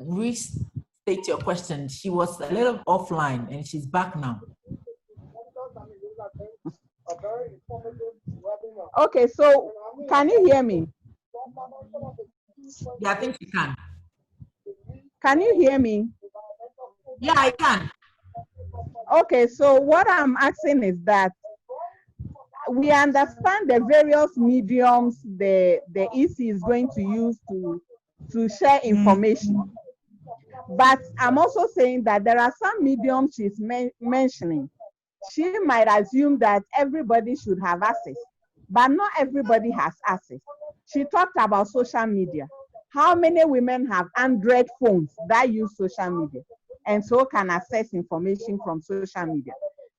restate your question. She was a little offline and she's back now. Okay, so can you hear me? Yeah, I think you can. Can you hear me? Yeah, I can. Okay, so what I'm asking is that we understand the various mediums the EC is going to use to share information. But I'm also saying that there are some mediums she's mentioning. She might assume that everybody should have access, but not everybody has access. She talked about social media. How many women have Android phones that use social media and so can access information from social media?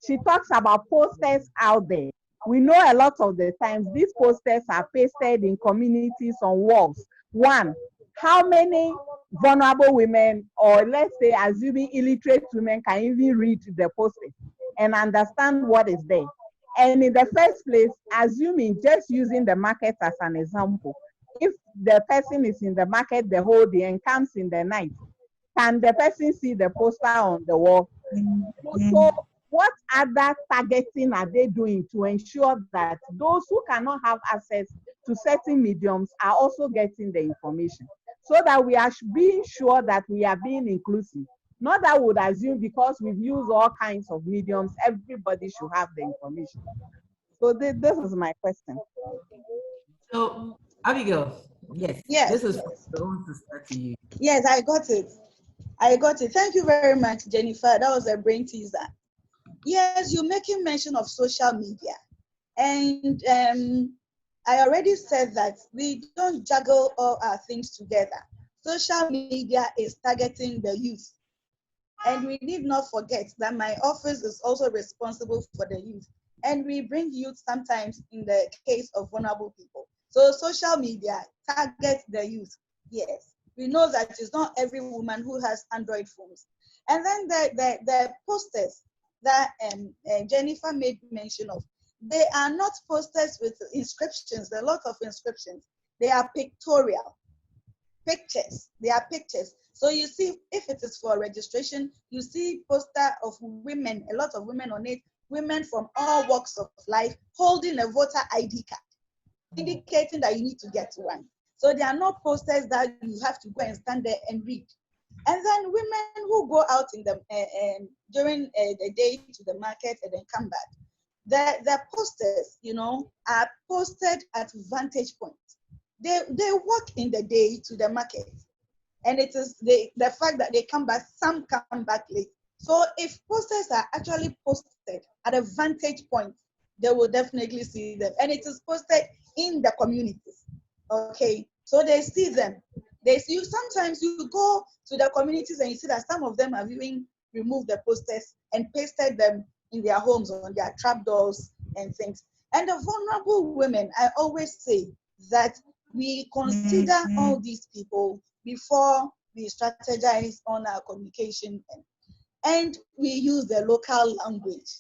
She talks about posters out there. We know a lot of the times these posters are pasted in communities on walls. One, how many vulnerable women, or let's say assuming illiterate women, can even read the posters and understand what is there? And in the first place, assuming, just using the market as an example, if the person is in the market the whole day and comes in the night, can the person see the poster on the wall? So what other targeting are they doing to ensure that those who cannot have access to certain mediums are also getting the information, so that we are being sure that we are being inclusive? Not that we would assume because we've used all kinds of mediums, everybody should have the information. So this is my question. So, Abigail, yes. This is going to start to you. Yes, I got it. Thank you very much, Jennifer. That was a brain teaser. Yes, you're making mention of social media. And I already said that we don't juggle all our things together. Social media is targeting the youth. And we need not forget that my office is also responsible for the youth. And we bring youth sometimes in the case of vulnerable people. So social media targets the youth. Yes, we know that it's not every woman who has Android phones. And then the posters that Jennifer made mention of, they are not posters with inscriptions, a lot of inscriptions. They are pictorial pictures. They are pictures. So you see, if it is for registration, you see poster of women, a lot of women on it, women from all walks of life holding a voter ID card, indicating that you need to get one. So there are no posters that you have to go and stand there and read. And then women who go out in the during the day to the market and then come back, the posters, are posted at vantage points. They walk in the day to the market, and it is the fact that they come back, some come back late. So if posters are actually posted at a vantage point, they will definitely see them. And it is posted in the communities. Okay, so they see them. They see you. Sometimes you go to the communities and you see that some of them have even removed the posters and pasted them in their homes, on their trapdoors and things. And the vulnerable women, I always say that we consider all these people before we strategize on our communication, and we use the local language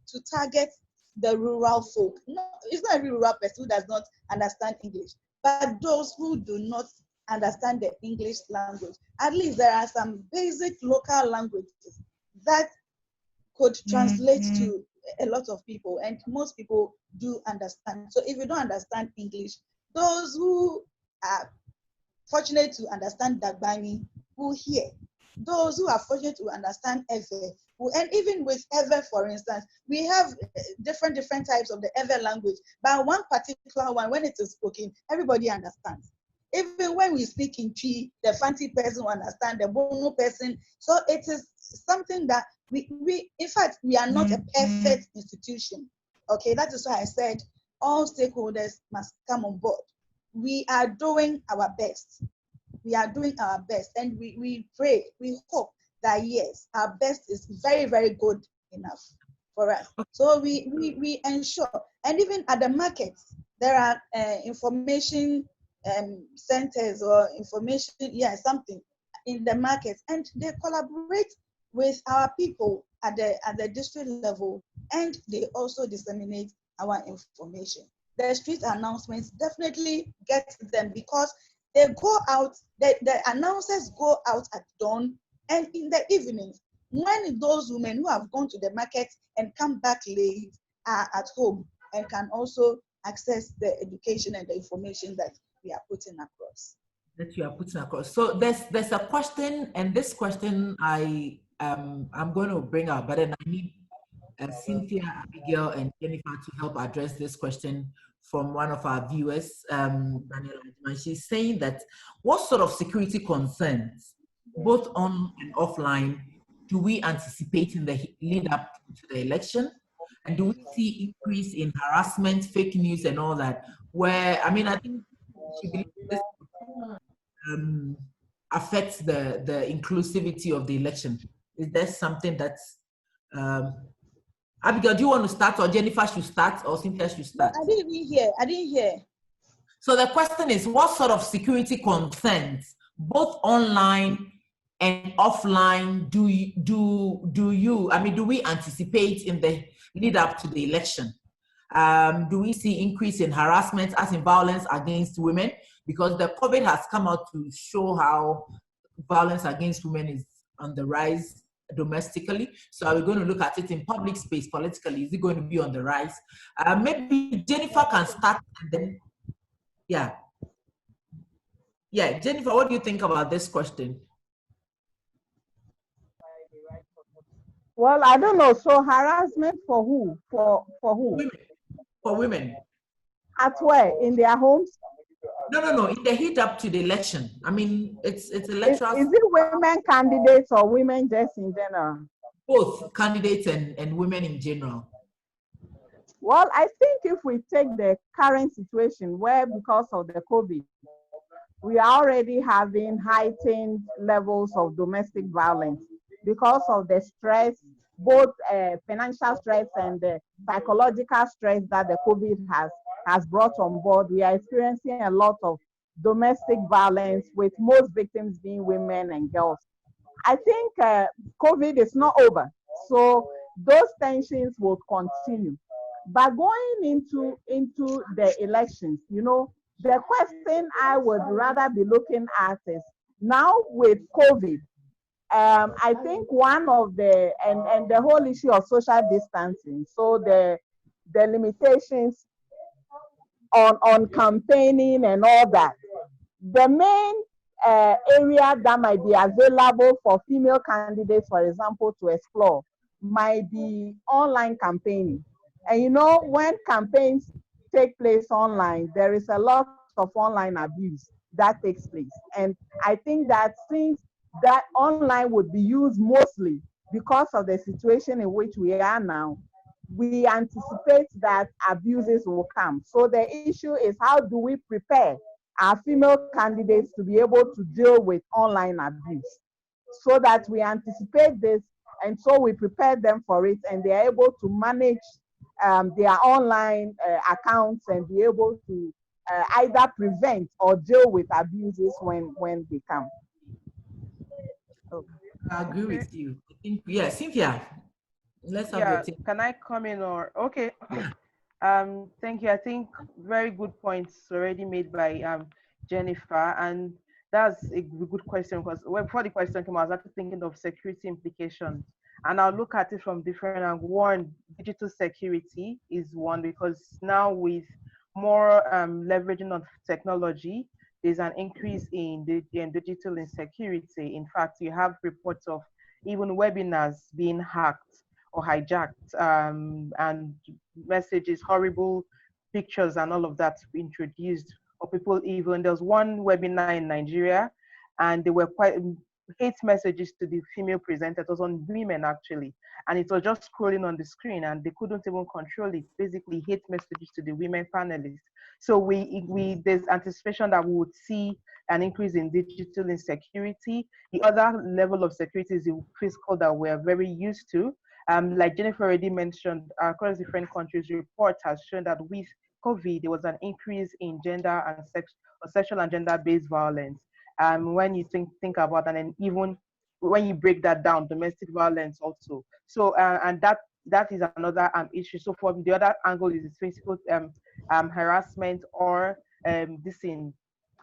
to target the rural folk. No, it's not every rural person who does not understand English, but those who do not understand the English language. At least there are some basic local languages that could translate to a lot of people, and most people do understand. So if you don't understand English, those who are fortunate to understand Dagbani will hear. Those who are fortunate to understand Ewe, and even with Ewe, for instance, we have different types of the Ewe language, but one particular one, when it is spoken, everybody understands. Even when we speak in Twi, the fancy person will understand, the Bono person. So it is something that we in fact, we are not a perfect institution. Okay, that is why I said all stakeholders must come on board. We are doing our best. We are doing our best, and we pray, we hope that yes, our best is very, very good enough for us. So we ensure, and even at the markets, there are information centers or information, something in the markets, and they collaborate with our people at the district level, and they also disseminate our information. The street announcements definitely get them, because they go out, the announcers go out at dawn and in the evenings, when those women who have gone to the market and come back late are at home and can also access the education and the information that we are putting across. So there's a question, and this question I'm going to bring up, but then I need Cynthia, Abigail, and Jennifer to help address this question from one of our viewers, Daniela. She's saying that what sort of security concerns, both on and offline, do we anticipate in the lead up to the election? And do we see increase in harassment, fake news, and all that? Where, I think she believes this affects the inclusivity of the election. Is there something that's Abigail, do you want to start, or Jennifer should start, or Cynthia should start? I didn't hear. So the question is, what sort of security concerns, both online and offline, do we anticipate in the lead up to the election? Do we see increase in harassment, as in violence against women? Because the COVID has come out to show how violence against women is on the rise domestically. So are we going to look at it in public space politically? Is it going to be on the rise? Maybe Jennifer can start, and then, Jennifer, what do you think about this question? Well, I don't know. So harassment for who? For who? For women. At where? In their homes? No. In the heat up to the election. It's electoral. Is it women candidates or women just in general? Both candidates and women in general. Well, I think if we take the current situation where because of the COVID, we are already having heightened levels of domestic violence because of the stress, both financial stress and the psychological stress that the COVID has brought on board. We are experiencing a lot of domestic violence, with most victims being women and girls. I think COVID is not over, so those tensions will continue. But going into the elections, the question I would rather be looking at is now with COVID. I think one of the and the whole issue of social distancing, so the limitations on campaigning and all that. The main area that might be available for female candidates, for example, to explore might be online campaigning. And when campaigns take place online, there is a lot of online abuse that takes place. And I think that since that online would be used mostly because of the situation in which we are now, we anticipate that abuses will come. So the issue is, how do we prepare our female candidates to be able to deal with online abuse, so that we anticipate this and so we prepare them for it, and they are able to manage their online accounts and be able to either prevent or deal with abuses when they come. Okay. I agree with you. I think, yeah, Cynthia, let's have your Yeah, take. can I come in or okay? Thank you. I think very good points already made by Jennifer, and that's a good question, because before the question came, I was actually thinking of security implications, and I'll look at it from different angles. One, digital security is one, because now with more leveraging of technology, there's an increase in digital insecurity. In fact, you have reports of even webinars being hacked or hijacked, and messages, horrible pictures, and all of that introduced. Or people, even there's one webinar in Nigeria, and they were quite hate messages to the female presenters. It was on women actually, and it was just scrolling on the screen, and they couldn't even control it. Basically, hate messages to the women panelists. So we there's anticipation that we would see an increase in digital insecurity. The other level of security is the physical that we're very used to. Like Jennifer already mentioned, across different countries, report has shown that with COVID, there was an increase in gender and sexual and gender-based violence. When you think about, and then even when you break that down, domestic violence also. So and that is another issue. So for the other angle is physical harassment or this in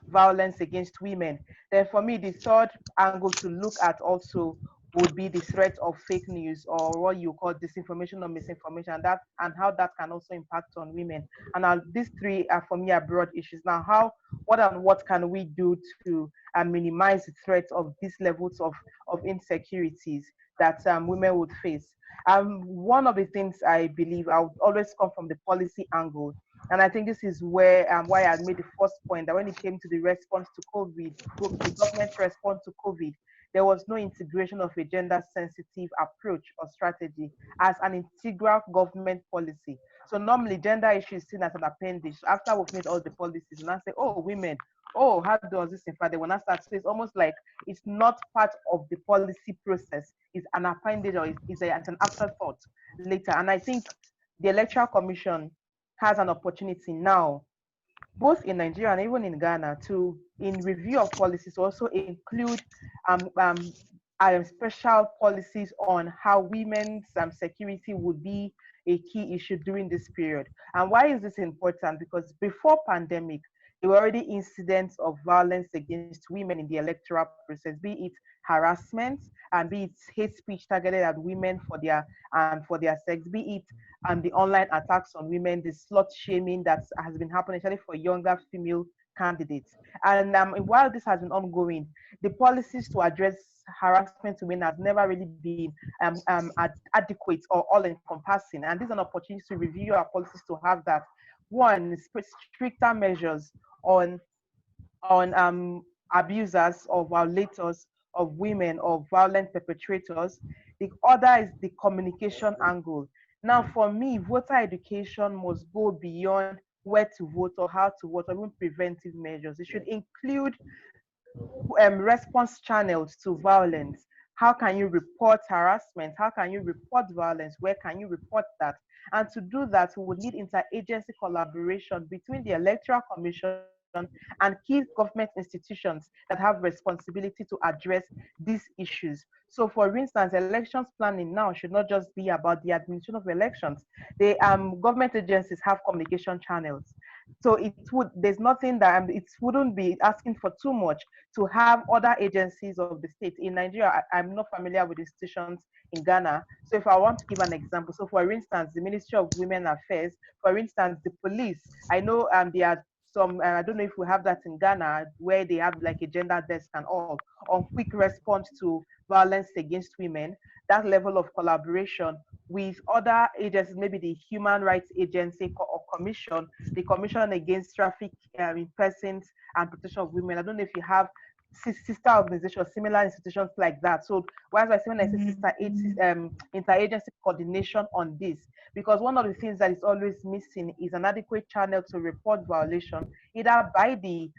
violence against women. Then for me, the third angle to look at also would be the threat of fake news, or what you call disinformation or misinformation, and how that can also impact on women. And these three are, for me, are broad issues. Now, what can we do to minimize the threat of these levels of insecurities that women would face? One of the things I believe I would always come from the policy angle. And I think this is where why I made the first point, that when it came to the response to COVID, the government's response to COVID, there was no integration of a gender-sensitive approach or strategy as an integral government policy. So normally gender issue is seen as an appendage. After we've made all the policies, and I say, oh, women, oh, how does this in fact? They will not start. So it's almost like it's not part of the policy process. It's an appendage, or it's an afterthought later. And I think the Electoral Commission has an opportunity now, both in Nigeria and even in Ghana, to, in review of policies, also include special policies on how women's security would be a key issue during this period. And why is this important? Because before pandemic, there were already incidents of violence against women in the electoral process, be it harassment and be it hate speech targeted at women for their sex, be it the online attacks on women, the slut shaming that has been happening, especially for younger female candidates. And while this has been ongoing, the policies to address harassment to women has never really been adequate or all-encompassing. And this is an opportunity to review our policies to have that. One, stricter measures on abusers or violators of women or violent perpetrators. The other is the communication angle. Now, for me, voter education must go beyond where to vote or how to vote or even preventive measures. It should include response channels to violence. How can you report harassment? How can you report violence? Where can you report that? And to do that, we would need interagency collaboration between the Electoral Commission and key government institutions that have responsibility to address these issues. So for instance, elections planning now should not just be about the administration of elections. The government agencies have communication channels. So there's nothing that it wouldn't be asking for too much to have other agencies of the state. In Nigeria, I'm not familiar with institutions in Ghana. So if I want to give an example, so for instance, the Ministry of Women Affairs, for instance, the police, I know there are some, I don't know if we have that in Ghana, where they have like a gender desk and all, on quick response to violence against women, that level of collaboration with other agencies, maybe the Human Rights Agency or Commission, the Commission Against Traffic in Persons and Protection of Women. I don't know if you have sister organizations, similar institutions like that. So why do I say when I say sister interagency coordination on this? Because one of the things that is always missing is an adequate channel to report violation, either by the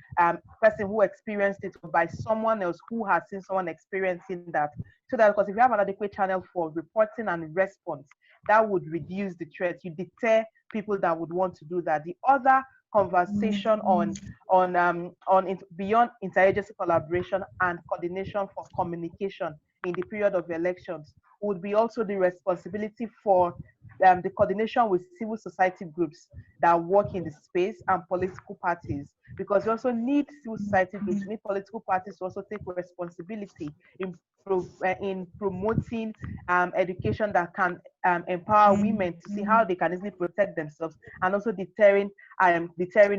person who experienced it or by someone else who has seen someone experiencing that. So that, because if you have an adequate channel for reporting and response, that would reduce the threat. You deter people that would want to do that. The other conversation on beyond interagency collaboration and coordination for communication in the period of elections would be also the responsibility for the coordination with civil society groups that work in the space and political parties, because we also need civil society groups, we need political parties to also take responsibility in promoting education that can empower women to see how they can easily protect themselves, and also deterring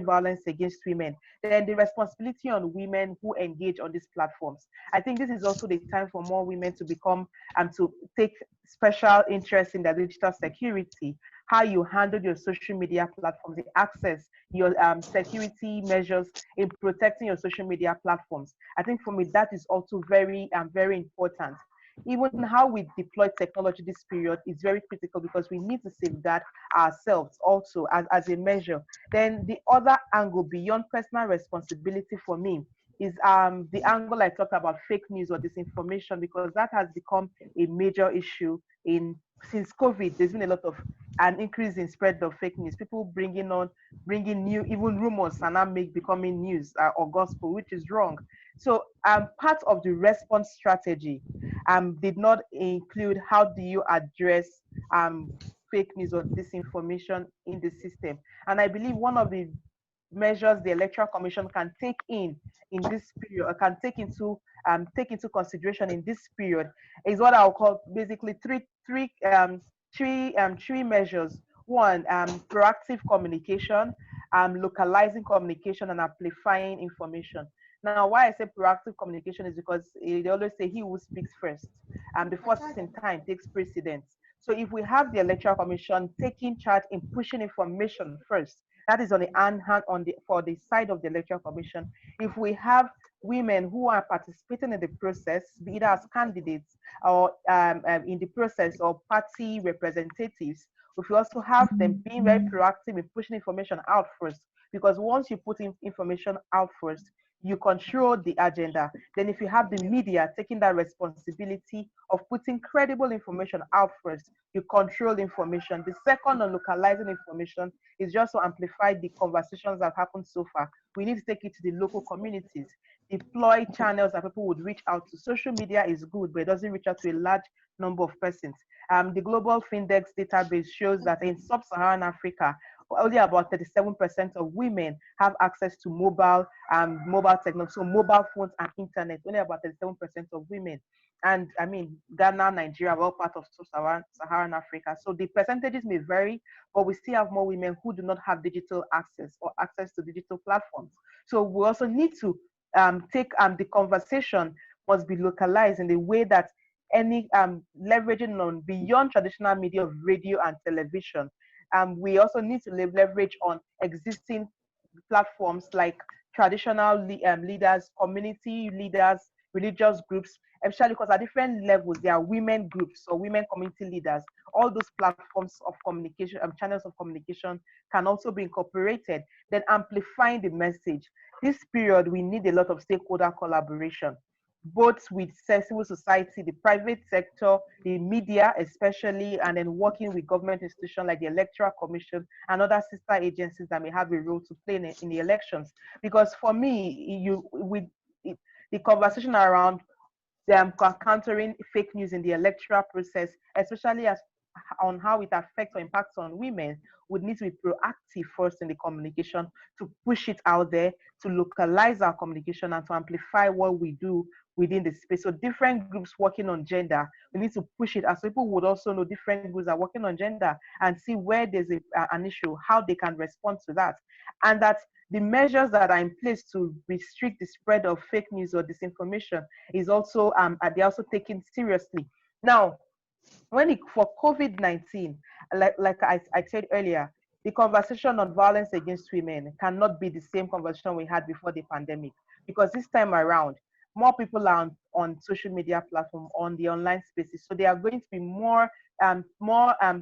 violence against women. Then the responsibility on women who engage on these platforms. I think this is also the time for more women to become to take special interest in their digital security, how you handle your social media platforms, the access, your security measures in protecting your social media platforms. I think for me, that is also very, very important. Even how we deploy technology this period is very critical, because we need to safeguard ourselves also as a measure. Then the other angle beyond personal responsibility for me is the angle I talked about, fake news or disinformation, because that has become a major issue since COVID. There's been a lot of an increase in spread of fake news, people bringing new, even rumors are now becoming news or gospel, which is wrong. So part of the response strategy did not include how do you address fake news or disinformation in the system. And I believe one of the measures the Electoral Commission can take in this period, or can take into consideration in this period, is what I'll call basically three measures. One, proactive communication, localizing communication, and amplifying information. Now, why I say proactive communication is because they always say he who speaks first, the first in time takes precedence. So if we have the Electoral Commission taking charge in pushing information first, that is on the hand for the side of the Electoral Commission. If we have women who are participating in the process, be it as candidates or in the process, or party representatives, if we also have them being very proactive in pushing information out first, because once you put information out first, you control the agenda. Then if you have the media taking that responsibility of putting credible information out first, you control information. The second, on localizing information, is just to amplify the conversations that have happened so far. We need to take it to the local communities, deploy channels that people would reach out to. Social media is good, but it doesn't reach out to a large number of persons. The Global Findex database shows that in sub-Saharan Africa, only about 37% of women have access to mobile technology, so mobile phones and internet. Only about 37% of women. And I mean, Ghana, Nigeria are all part of sub-Saharan Africa. So the percentages may vary, but we still have more women who do not have digital access or access to digital platforms. So we also need to take the conversation must be localized in the way that any leveraging on beyond traditional media of radio and television. We also need to leverage on existing platforms like traditional leaders, community leaders, religious groups, especially because at different levels, there are women groups or women community leaders. All those platforms of communication, channels of communication can also be incorporated, then amplifying the message. This period, we need a lot of stakeholder collaboration, both with civil society, the private sector, the media especially, and then working with government institutions like the Electoral Commission and other sister agencies that may have a role to play in the elections. Because for me, the conversation around countering fake news in the electoral process, especially on how it affects or impacts on women, would need to be proactive first in the communication, to push it out there, to localize our communication and to amplify what we do within the space. So different groups working on gender, we need to push it as people would also know different groups are working on gender and see where there's an issue, how they can respond to that. And that the measures that are in place to restrict the spread of fake news or disinformation is also, they're also taken seriously. Now, for COVID-19, like I said earlier, the conversation on violence against women cannot be the same conversation we had before the pandemic, because this time around, more people are on social media platforms, on the online spaces. So there are going to be more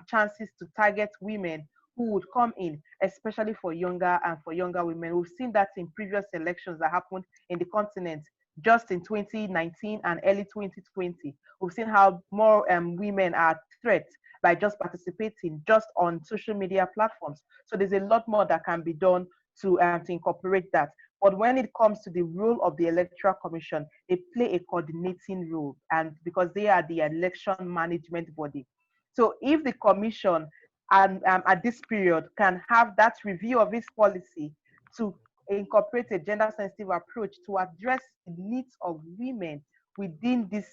chances to target women who would come in, especially for younger women. We've seen that in previous elections that happened in the continent, just in 2019 and early 2020. We've seen how more women are threats by just participating just on social media platforms. So there's a lot more that can be done to incorporate that. But when it comes to the role of the Electoral Commission, they play a coordinating role, and because they are the election management body. So if the commission at this period can have that review of its policy to incorporate a gender-sensitive approach to address the needs of women within this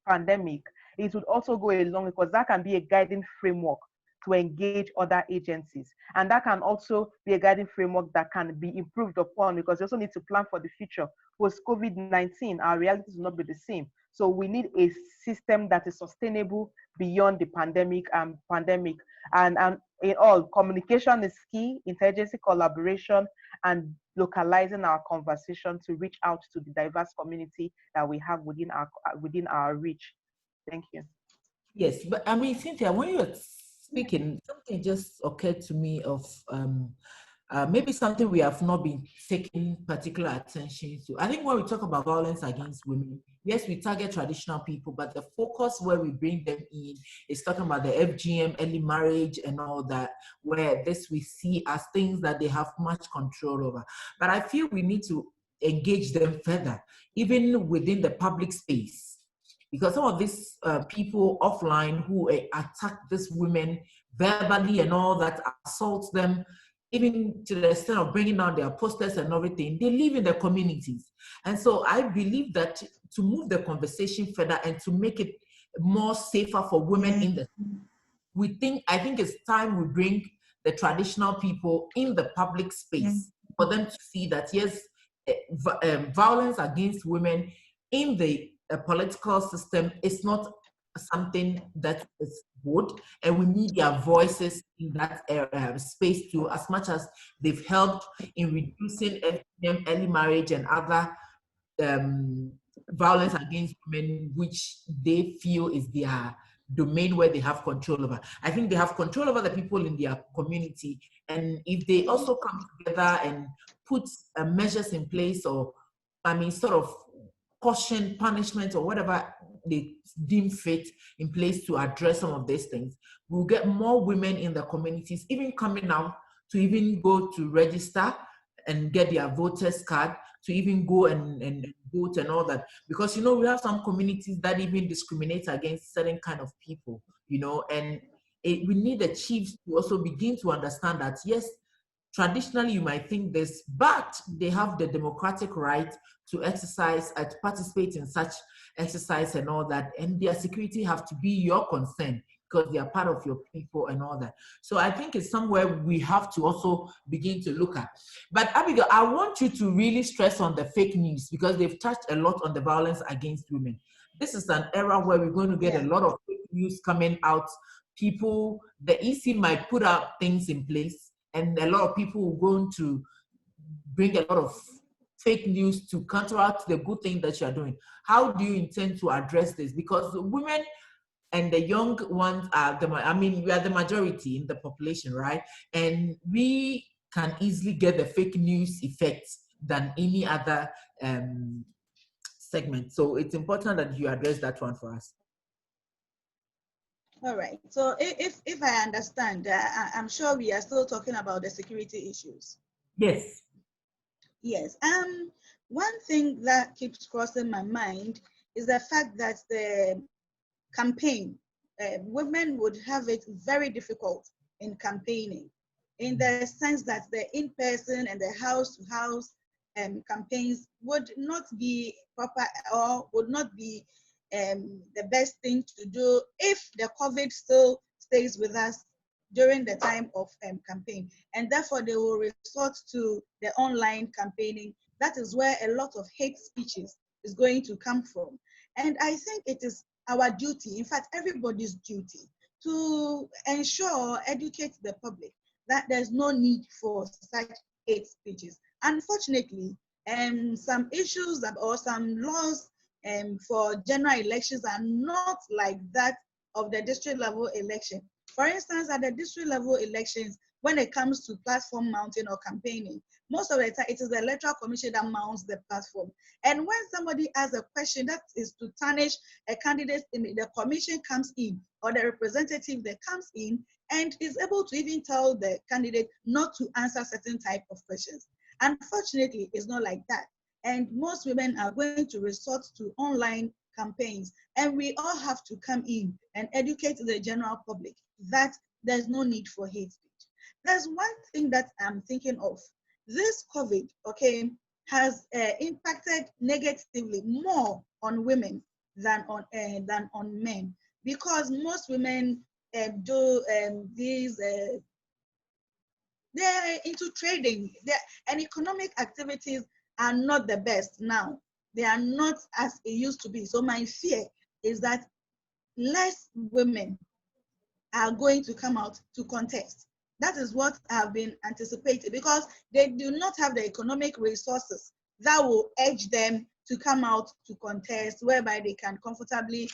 pandemic, it would also go a long way, because that can be a guiding framework to engage other agencies. And that can also be a guiding framework that can be improved upon, because you also need to plan for the future. Post-COVID-19, our realities will not be the same. So we need a system that is sustainable beyond the pandemic. And in all, communication is key, interagency collaboration, and localizing our conversation to reach out to the diverse community that we have within our reach. Thank you. Yes, but I mean, Cynthia, when you were speaking, something just occurred to me of maybe something we have not been taking particular attention to. I think when we talk about violence against women, yes, we target traditional people, but the focus where we bring them in is talking about the FGM, early marriage, and all that, where this we see as things that they have much control over. But I feel we need to engage them further, even within the public space. Because some of these people offline who attack these women verbally and all that, assault them, even to the extent of bringing out their posters and everything, they live in the communities. And so I believe that to move the conversation further and to make it more safer for women in the, I think it's time we bring the traditional people in the public space for them to see that, yes, violence against women in the political system is not something that is good, and we need their voices in that space too, as much as they've helped in reducing early marriage and other violence against women, which they feel is their domain where they have control over. I think they have control over the people in their community, and if they also come together and put measures in place, or sort of caution, punishment, or whatever they deem fit in place to address some of these things, we'll get more women in the communities even coming out to even go to register and get their voters card, to even go and vote and all that. Because, we have some communities that even discriminate against certain kind of people, and we need the chiefs to also begin to understand that, yes, traditionally you might think this, but they have the democratic right to exercise, to participate in such exercise and all that, and their security have to be your concern because they are part of your people and all that. So I think it's somewhere we have to also begin to look at. But Abigail, I want you to really stress on the fake news, because they've touched a lot on the violence against women. This is an era where we're going to get a lot of fake news coming out. People, the EC might put out things in place, and a lot of people are going to bring a lot of fake news to counteract the good thing that you're doing? How do you intend to address this? Because the women and the young ones are we are the majority in the population, right? And we can easily get the fake news effects than any other segment. So it's important that you address that one for us. All right. So if I understand, I'm sure we are still talking about the security issues. Yes. Yes. One thing that keeps crossing my mind is the fact that the campaign, women would have it very difficult in campaigning, in the sense that the in-person and the house-to-house campaigns would not be proper or would not be the best thing to do if the COVID still stays with us during the time of campaign. And therefore, they will resort to the online campaigning. That is where a lot of hate speeches is going to come from. And I think it is our duty, in fact, everybody's duty, to ensure, educate the public that there's no need for such hate speeches. Unfortunately, some issues or some laws for general elections are not like that of the district level election. For instance, at the district level elections, when it comes to platform mounting or campaigning, most of the time it is the Electoral Commission that mounts the platform. And when somebody asks a question that is to tarnish a candidate, the commission comes in, or the representative that comes in and is able to even tell the candidate not to answer certain type of questions. Unfortunately, it's not like that. And most women are going to resort to online campaigns. And we all have to come in and educate the general public that there's no need for hate speech. There's one thing that I'm thinking of. This COVID, okay, has impacted negatively more on women than on men, because most women do these. They're into trading, and economic activities are not the best now. They are not as it used to be. So my fear is that less women are going to come out to contest. That is what have been anticipated, because they do not have the economic resources that will urge them to come out to contest, whereby they can comfortably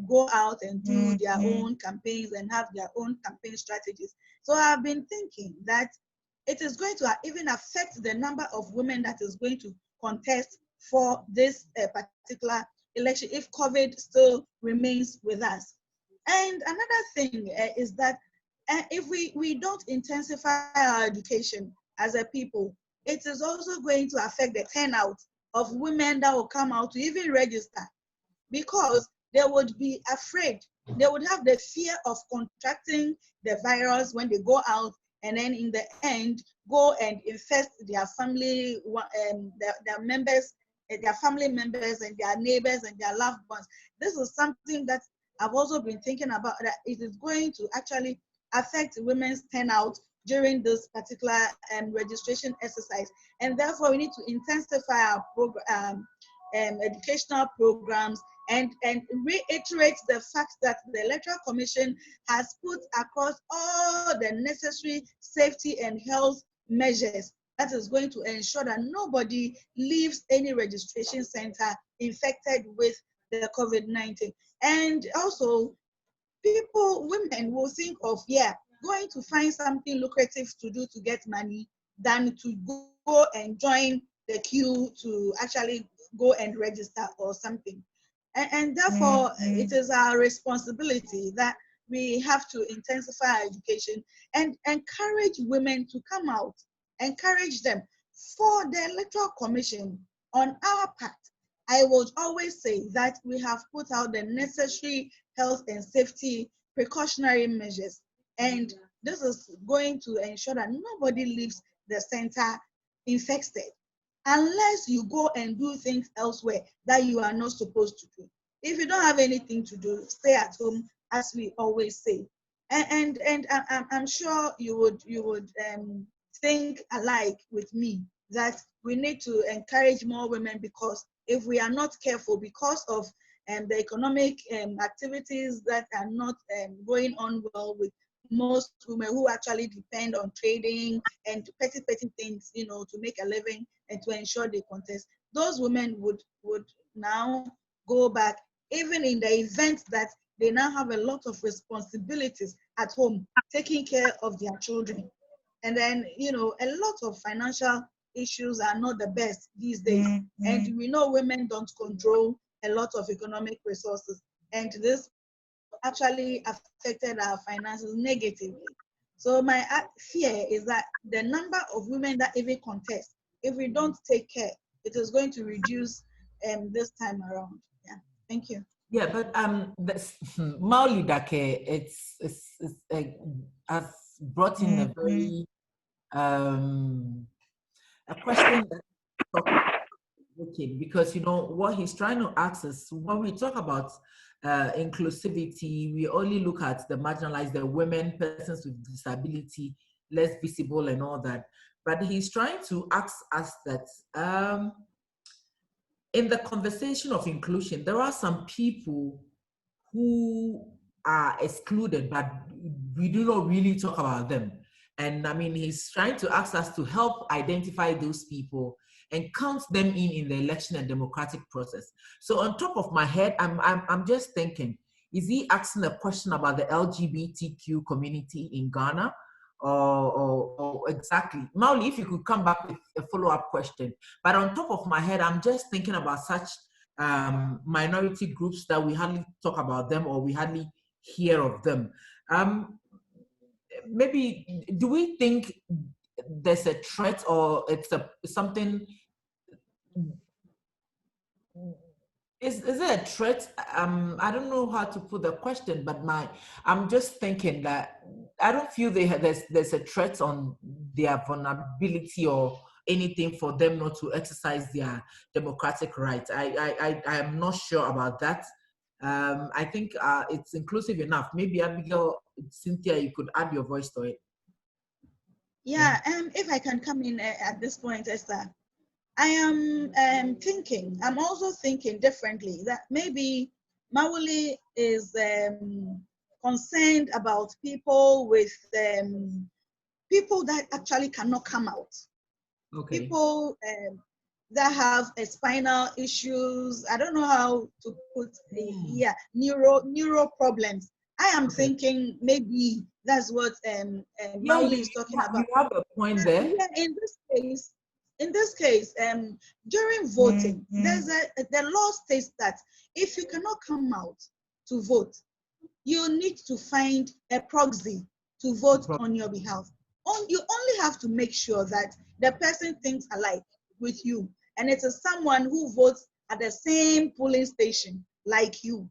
go out and do their own campaigns and have their own campaign strategies. So I've been thinking that it is going to even affect the number of women that is going to contest for this particular election if COVID still remains with us. And another thing is that if we don't intensify our education as a people, it is also going to affect the turnout of women that will come out to even register, because they would be afraid. They would have the fear of contracting the virus when they go out, and then in the end go and infest their family, their members, their family members and their neighbors and their loved ones. This is something that I've also been thinking about, that it is going to actually affect women's turnout during this particular registration exercise. And therefore, we need to intensify our educational programs and reiterate the fact that the Electoral Commission has put across all the necessary safety and health measures that is going to ensure that nobody leaves any registration center infected with the COVID-19. And also, women will think of, going to find something lucrative to do to get money than to go and join the queue to actually go and register or something. And therefore, it is our responsibility that we have to intensify our education and encourage women to come out, encourage them. For the Electoral Commission, on our part, I would always say that we have put out the necessary health and safety precautionary measures. And this is going to ensure that nobody leaves the center infected, unless you go and do things elsewhere that you are not supposed to do. If you don't have anything to do, stay at home, as we always say. And I'm sure you would think alike with me that we need to encourage more women, because if we are not careful, because of the economic activities that are not going on well with most women who actually depend on trading and petty things, to make a living and to ensure they contest. Those women would now go back, even in the event that they now have a lot of responsibilities at home, taking care of their children. And then, a lot of financial issues are not the best these days. And we know women don't control a lot of economic resources. And this actually affected our finances negatively. So my fear is that the number of women that even contest, if we don't take care, it is going to reduce this time around. Yeah, thank you. Yeah, but this Mauli Dake, has brought in a very a question that okay, because what he's trying to ask us when we talk about inclusivity, we only look at the marginalized, the women, persons with disability, less visible, and all that. But he's trying to ask us that in the conversation of inclusion, there are some people who are excluded, but we do not really talk about them. And I mean, he's trying to ask us to help identify those people and count them in the election and democratic process. So on top of my head, I'm just thinking, is he asking a question about the LGBTQ community in Ghana? Or exactly? Mauli, if you could come back with a follow-up question. But on top of my head, I'm just thinking about such minority groups that we hardly talk about them or we hardly hear of them. Maybe, do we think there's a threat or it's something? Is it a threat? I don't know how to put the question, but I'm just thinking that I don't feel there's a threat on their vulnerability or anything for them not to exercise their democratic rights. I am not sure about that. I think it's inclusive enough. Maybe Abigail, Cynthia, you could add your voice to it. Yeah, if I can come in at this point, Esther. I am I'm also thinking differently, that maybe Mawuli is concerned about people with people that actually cannot come out. Okay. People that have spinal issues. I don't know how to put neuro problems. I am thinking maybe that's what Mawuli is talking about. You have a point there. Yeah, in this case, during voting, the law states that if you cannot come out to vote, you need to find a proxy to vote on your behalf. You only have to make sure that the person thinks alike with you, and it is someone who votes at the same polling station like you.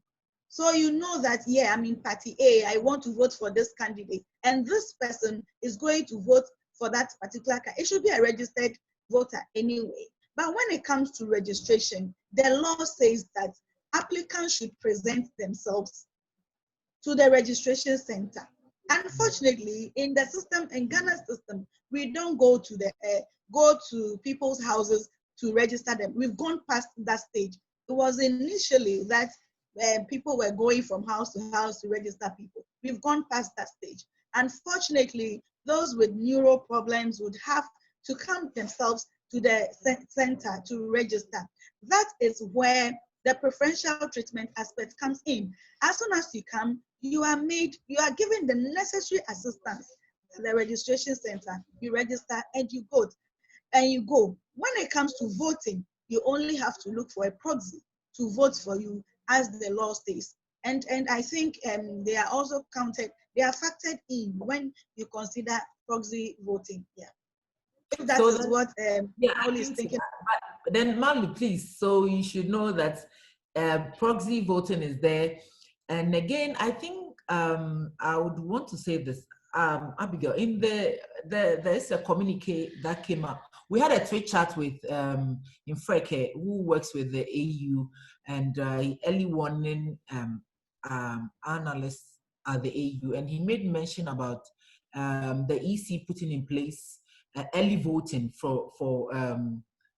So you know that, yeah, I'm in party A, I want to vote for this candidate, and this person is going to vote for that particular candidate. It should be a registered voter anyway. But when it comes to registration, the law says that applicants should present themselves to the registration center. Unfortunately, in the system, in Ghana's system, we don't go to people's houses to register them. We've gone past that stage. It was initially that people were going from house to house to register people. We've gone past that stage. Unfortunately, those with neuro problems would have to come themselves to the center to register. That is where the preferential treatment aspect comes in. As soon as you come, you are given the necessary assistance at the registration center. You register and you go. When it comes to voting, you only have to look for a proxy to vote for you, as the law states. And I think they are also counted, they are factored in when you consider proxy voting. Yeah. If that is what Mauli is thinking. Then Mauli, please. So you should know that proxy voting is there. And again, I think I would want to say this, Abigail, in there's a communique that came up. We had a tweet chat with Infreke, who works with the AU, and early warning analyst at the AU, and he made mention about the EC putting in place early voting for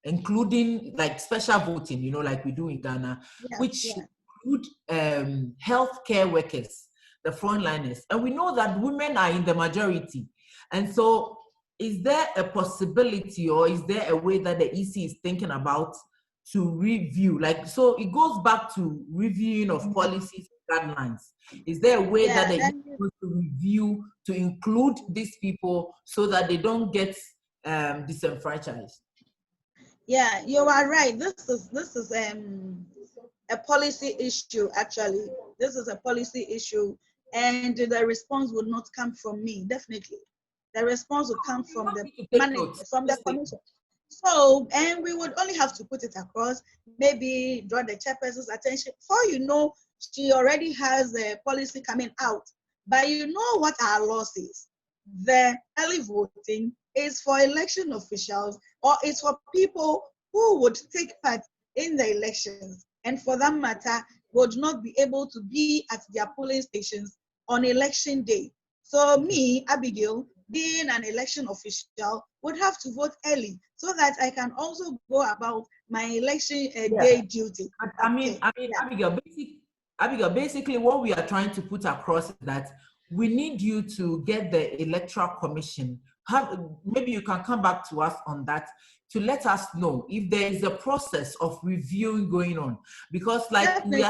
including like special voting, like we do in Ghana, which include healthcare workers. the frontliners. And we know that women are in the majority. And so is there a possibility, or is there a way that the EC is thinking about to review? Like, so it goes back to reviewing of policies and guidelines. Is there a way that the EC is going to review to include these people so that they don't get disenfranchised? Yeah, you are right. This is a policy issue. Actually, this is a policy issue, and the response will not come from me. Definitely, the response will come from the from the commission. So, and we would only have to put it across, maybe draw the chairperson's attention. For you know, she already has a policy coming out. But you know what our law says? The early voting is for election officials, or it's for people who would take part in the elections, and for that matter, would not be able to be at their polling stations on election day. So me, Abigail, being an election official, would have to vote early so that I can also go about my election day duty. Abigail, basically what we are trying to put across is that we need you to get the Electoral Commission. Maybe you can come back to us on that to let us know if there is a process of reviewing going on. Because like we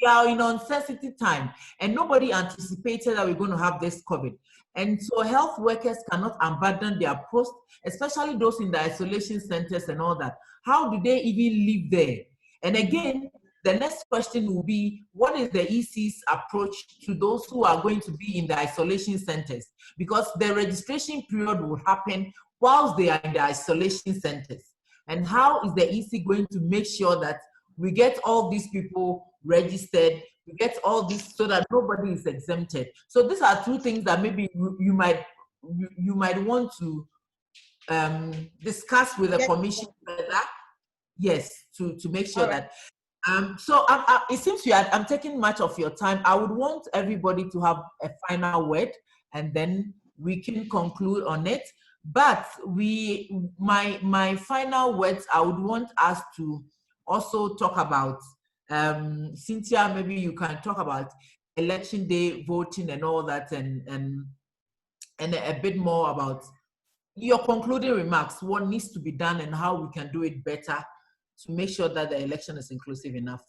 are in uncertainty time, and nobody anticipated that we're going to have this COVID. And so health workers cannot abandon their post, especially those in the isolation centers and all that. How do they even live there? And again, the next question will be, what is the EC's approach to those who are going to be in the isolation centers? Because the registration period will happen whilst they are in the isolation centers. And how is the EC going to make sure that we get all these people registered, we get all this so that nobody is exempted? So these are two things that maybe you might want to discuss with the commission further. Yes, to make sure that. So it seems I'm taking much of your time. I would want everybody to have a final word, and then we can conclude on it. But my final words, I would want us to also talk about, Cynthia, maybe you can talk about election day voting and all that, and a bit more about your concluding remarks, what needs to be done and how we can do it better to make sure that the election is inclusive enough.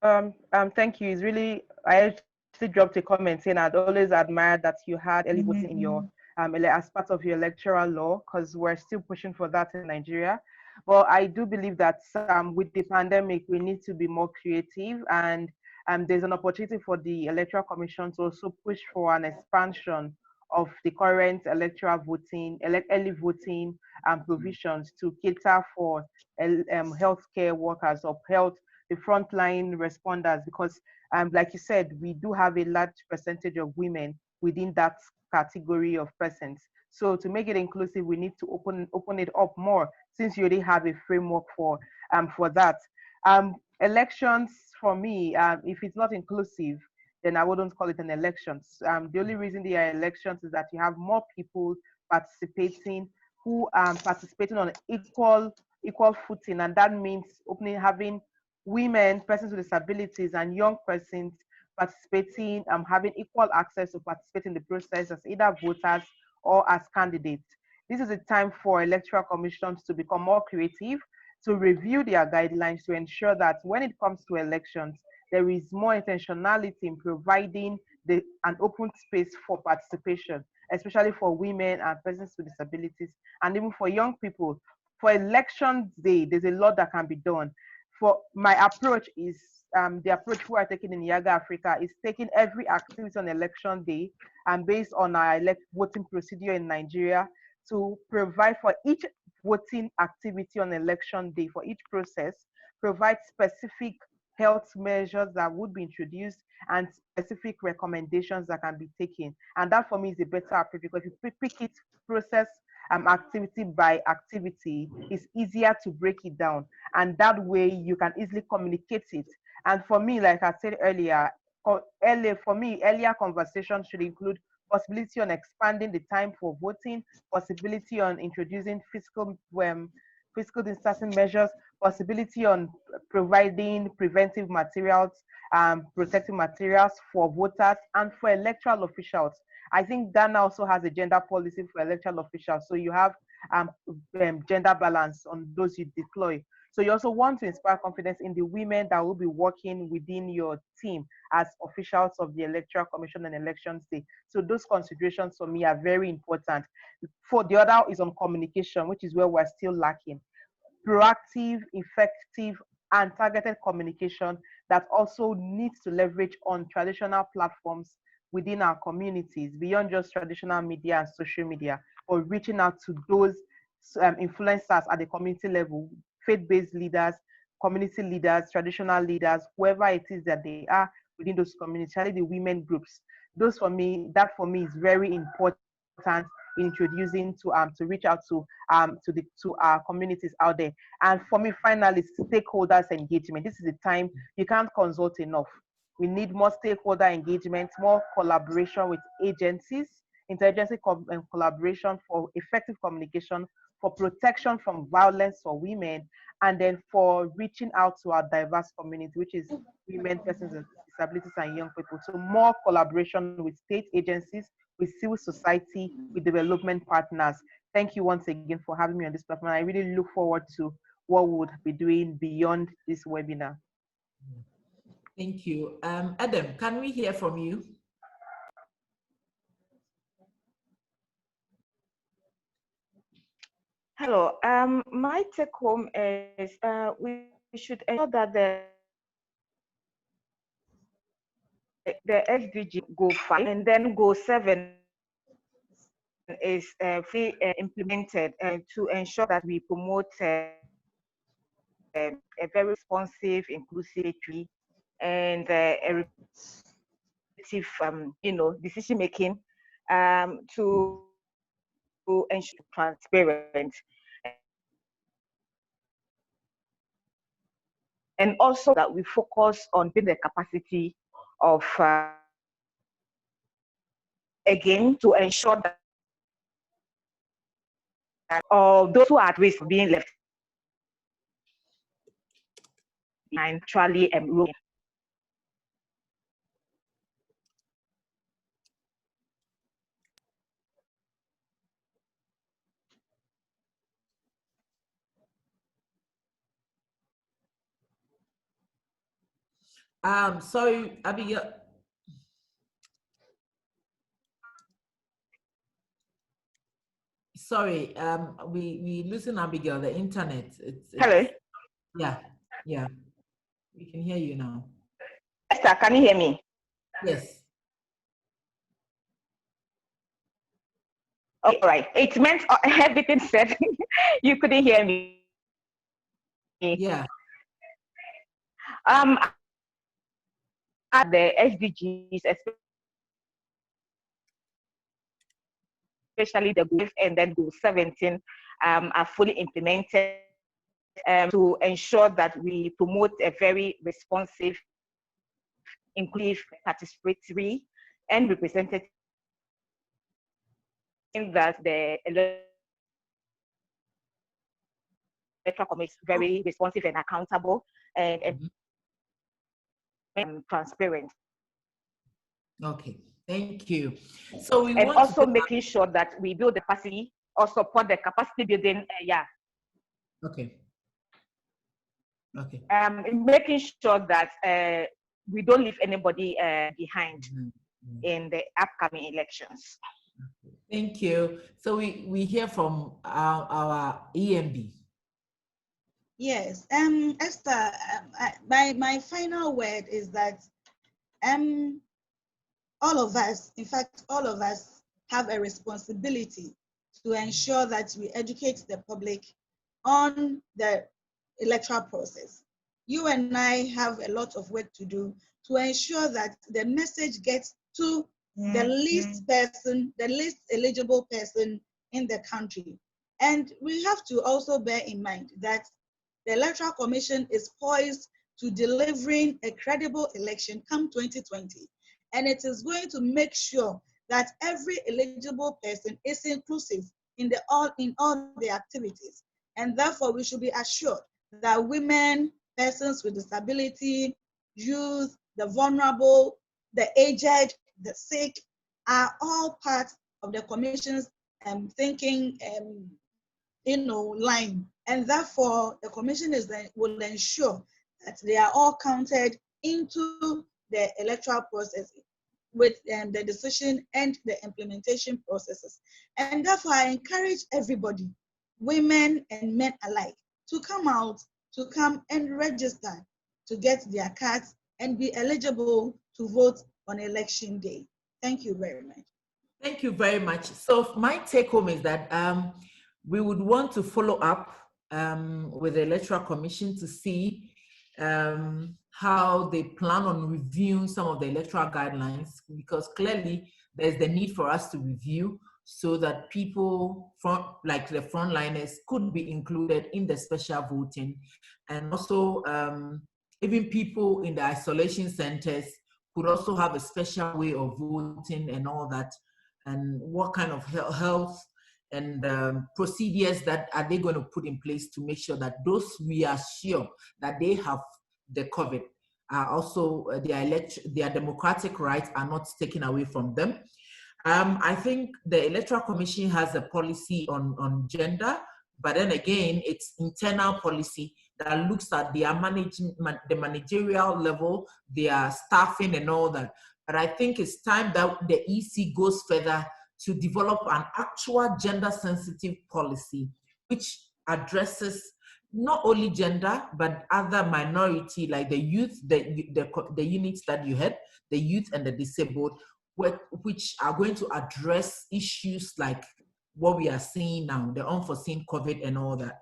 Thank you. It's really, I actually dropped a comment saying I'd always admired that you had early voting in your as part of your electoral law, because we're still pushing for that in Nigeria. But I do believe that with the pandemic, we need to be more creative, and there's an opportunity for the Electoral Commission to also push for an expansion of the current electoral voting, early voting provisions to cater for healthcare workers of health, the frontline responders, because like you said, we do have a large percentage of women within that category of persons. So to make it inclusive, we need to open it up more, since you already have a framework for that. Elections, for me, if it's not inclusive, then I wouldn't call it an election. The only reason they are elections is that you have more people participating who are participating on equal footing, and that means having women, persons with disabilities, and young persons participating, having equal access to participate in the process as either voters or as candidates. This is a time for electoral commissions to become more creative, to review their guidelines to ensure that when it comes to elections, there is more intentionality in providing an open space for participation, especially for women and persons with disabilities, and even for young people. For election day, there's a lot that can be done. For my approach is, the approach we are taking in Yaga Africa is taking every activity on election day, and based on our voting procedure in Nigeria, to provide for each voting activity on election day, for each process, provide specific health measures that would be introduced and specific recommendations that can be taken. And that for me is a better approach, because if you pick it process activity by activity, it's easier to break it down. And that way you can easily communicate it. And for me, like I said earlier, earlier conversations should include possibility on expanding the time for voting, possibility on introducing physical physical distancing measures, possibility on providing preventive materials, protective materials for voters and for electoral officials. I think Ghana also has a gender policy for electoral officials. So you have gender balance on those you deploy. So you also want to inspire confidence in the women that will be working within your team as officials of the Electoral Commission and Elections Day. So those considerations for me are very important. For the other is on communication, which is where we're still lacking. Proactive, effective, and targeted communication that also needs to leverage on traditional platforms within our communities, beyond just traditional media and social media, or reaching out to those influencers at the community level, faith-based leaders, community leaders, traditional leaders, whoever it is that they are within those communities, especially the women groups. Those for me, that for me is very important in introducing to reach out to our communities out there. And for me, finally, stakeholders engagement. This is the time you can't consult enough. We need more stakeholder engagement, more collaboration with agencies, interagency collaboration for effective communication, for protection from violence for women, and then for reaching out to our diverse community, which is women, persons with disabilities, and young people. So more collaboration with state agencies, with civil society, with development partners. Thank you once again for having me on this platform. I really look forward to what we would be doing beyond this webinar. Thank you. Adam, can we hear from you? Hello. My take home is we should ensure that the SDG go 5 and then go 7 is fully implemented to ensure that we promote a very responsive, inclusivity, and a decision making to ensure transparent, and also that we focus on building the capacity of again to ensure that those who are at risk of being left behind truly enroll. Sorry, Abigail. Sorry, we losing Abigail, the internet. Hello? Yeah. We can hear you now. Esther, can you hear me? Yes. All right. It meant everything said. You couldn't hear me. Yeah. At the SDGs, especially the goals and then goal 17 are fully implemented to ensure that we promote a very responsive, inclusive, participatory, and representative, that the electoral commission is very responsive and accountable and transparent. Okay, thank you. So we and want also to making sure that we build the capacity or support the capacity building. Okay. Making sure that we don't leave anybody behind in the upcoming elections. Thank you. So we hear from our EMB. Yes, Esther, my final word is that all of us, in fact, all of us have a responsibility to ensure that we educate the public on the electoral process. You and I have a lot of work to do to ensure that the message gets to the least person, the least eligible person in the country. And we have to also bear in mind that the Electoral Commission is poised to delivering a credible election come 2020. And it is going to make sure that every eligible person is inclusive in all the activities. And therefore, we should be assured that women, persons with disability, youth, the vulnerable, the aged, the sick are all part of the Commission's thinking line. And therefore, the Commission will ensure that they are all counted into the electoral process with the decision and the implementation processes. And therefore, I encourage everybody, women and men alike, to come out, to come and register to get their cards and be eligible to vote on election day. Thank you very much. Thank you very much. So my take home is that we would want to follow up with the Electoral Commission to see how they plan on reviewing some of the electoral guidelines, because clearly there's the need for us to review so that people like the frontliners could be included in the special voting, and also even people in the isolation centers could also have a special way of voting and all that, and what kind of health and procedures that are they going to put in place to make sure that those we are sure that they have the COVID are also their democratic rights are not taken away from them. I think the Electoral Commission has a policy on gender, but then again, it's internal policy that looks at their the managerial level, their staffing and all that. But I think it's time that the EC goes further to develop an actual gender-sensitive policy, which addresses not only gender, but other minority, like the youth, the units that you had, the youth and the disabled, which are going to address issues like what we are seeing now, the unforeseen COVID and all that.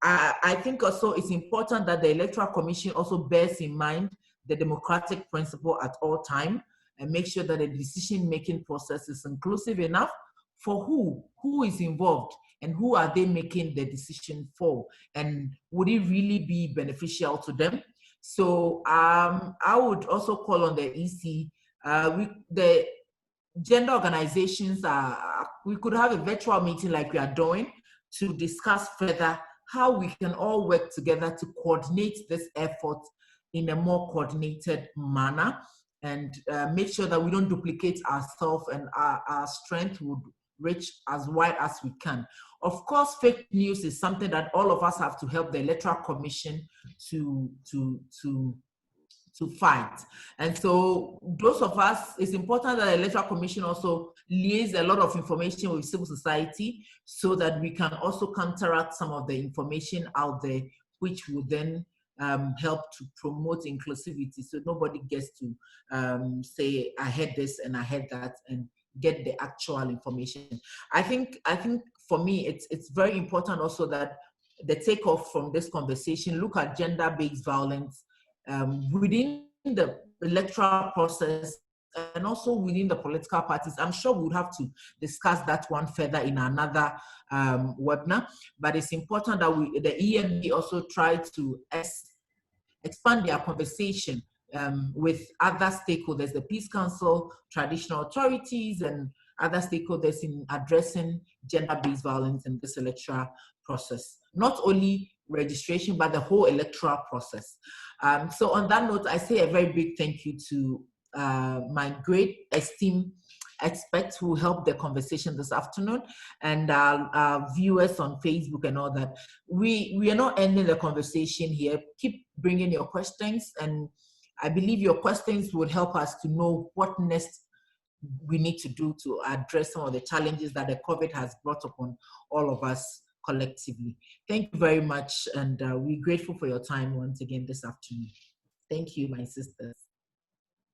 I think also it's important that the Electoral Commission also bears in mind the democratic principle at all time and make sure that the decision-making process is inclusive enough for who is involved and who are they making the decision for, and would it really be beneficial to them? So I would also call on the EC, the gender organizations we could have a virtual meeting like we are doing to discuss further how we can all work together to coordinate this effort in a more coordinated manner, and make sure that we don't duplicate ourselves, and our strength would reach as wide as we can. Of course, fake news is something that all of us have to help the Electoral Commission to fight. And so those of us, it's important that the Electoral Commission also liaise a lot of information with civil society so that we can also counteract some of the information out there, which will then help to promote inclusivity, so nobody gets to say, I heard this and I heard that, and get the actual information. I think for me, it's very important also that the takeoff from this conversation, look at gender-based violence within the electoral process and also within the political parties. I'm sure we would have to discuss that one further in another webinar, but it's important that the EMB also try to expand their conversation with other stakeholders, the Peace Council, traditional authorities, and other stakeholders in addressing gender-based violence in this electoral process. Not only registration, but the whole electoral process. So on that note, I say a very big thank you to my great esteemed experts who helped the conversation this afternoon, and our viewers on Facebook and all that. We are not ending the conversation here. Keep bringing your questions, and I believe your questions would help us to know what next we need to do to address some of the challenges that the COVID has brought upon all of us collectively. Thank you very much, and we're grateful for your time once again this afternoon. Thank you, my sisters.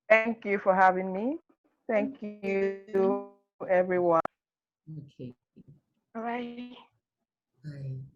Thank you for having me. Thank you, everyone. Okay. All right. Bye.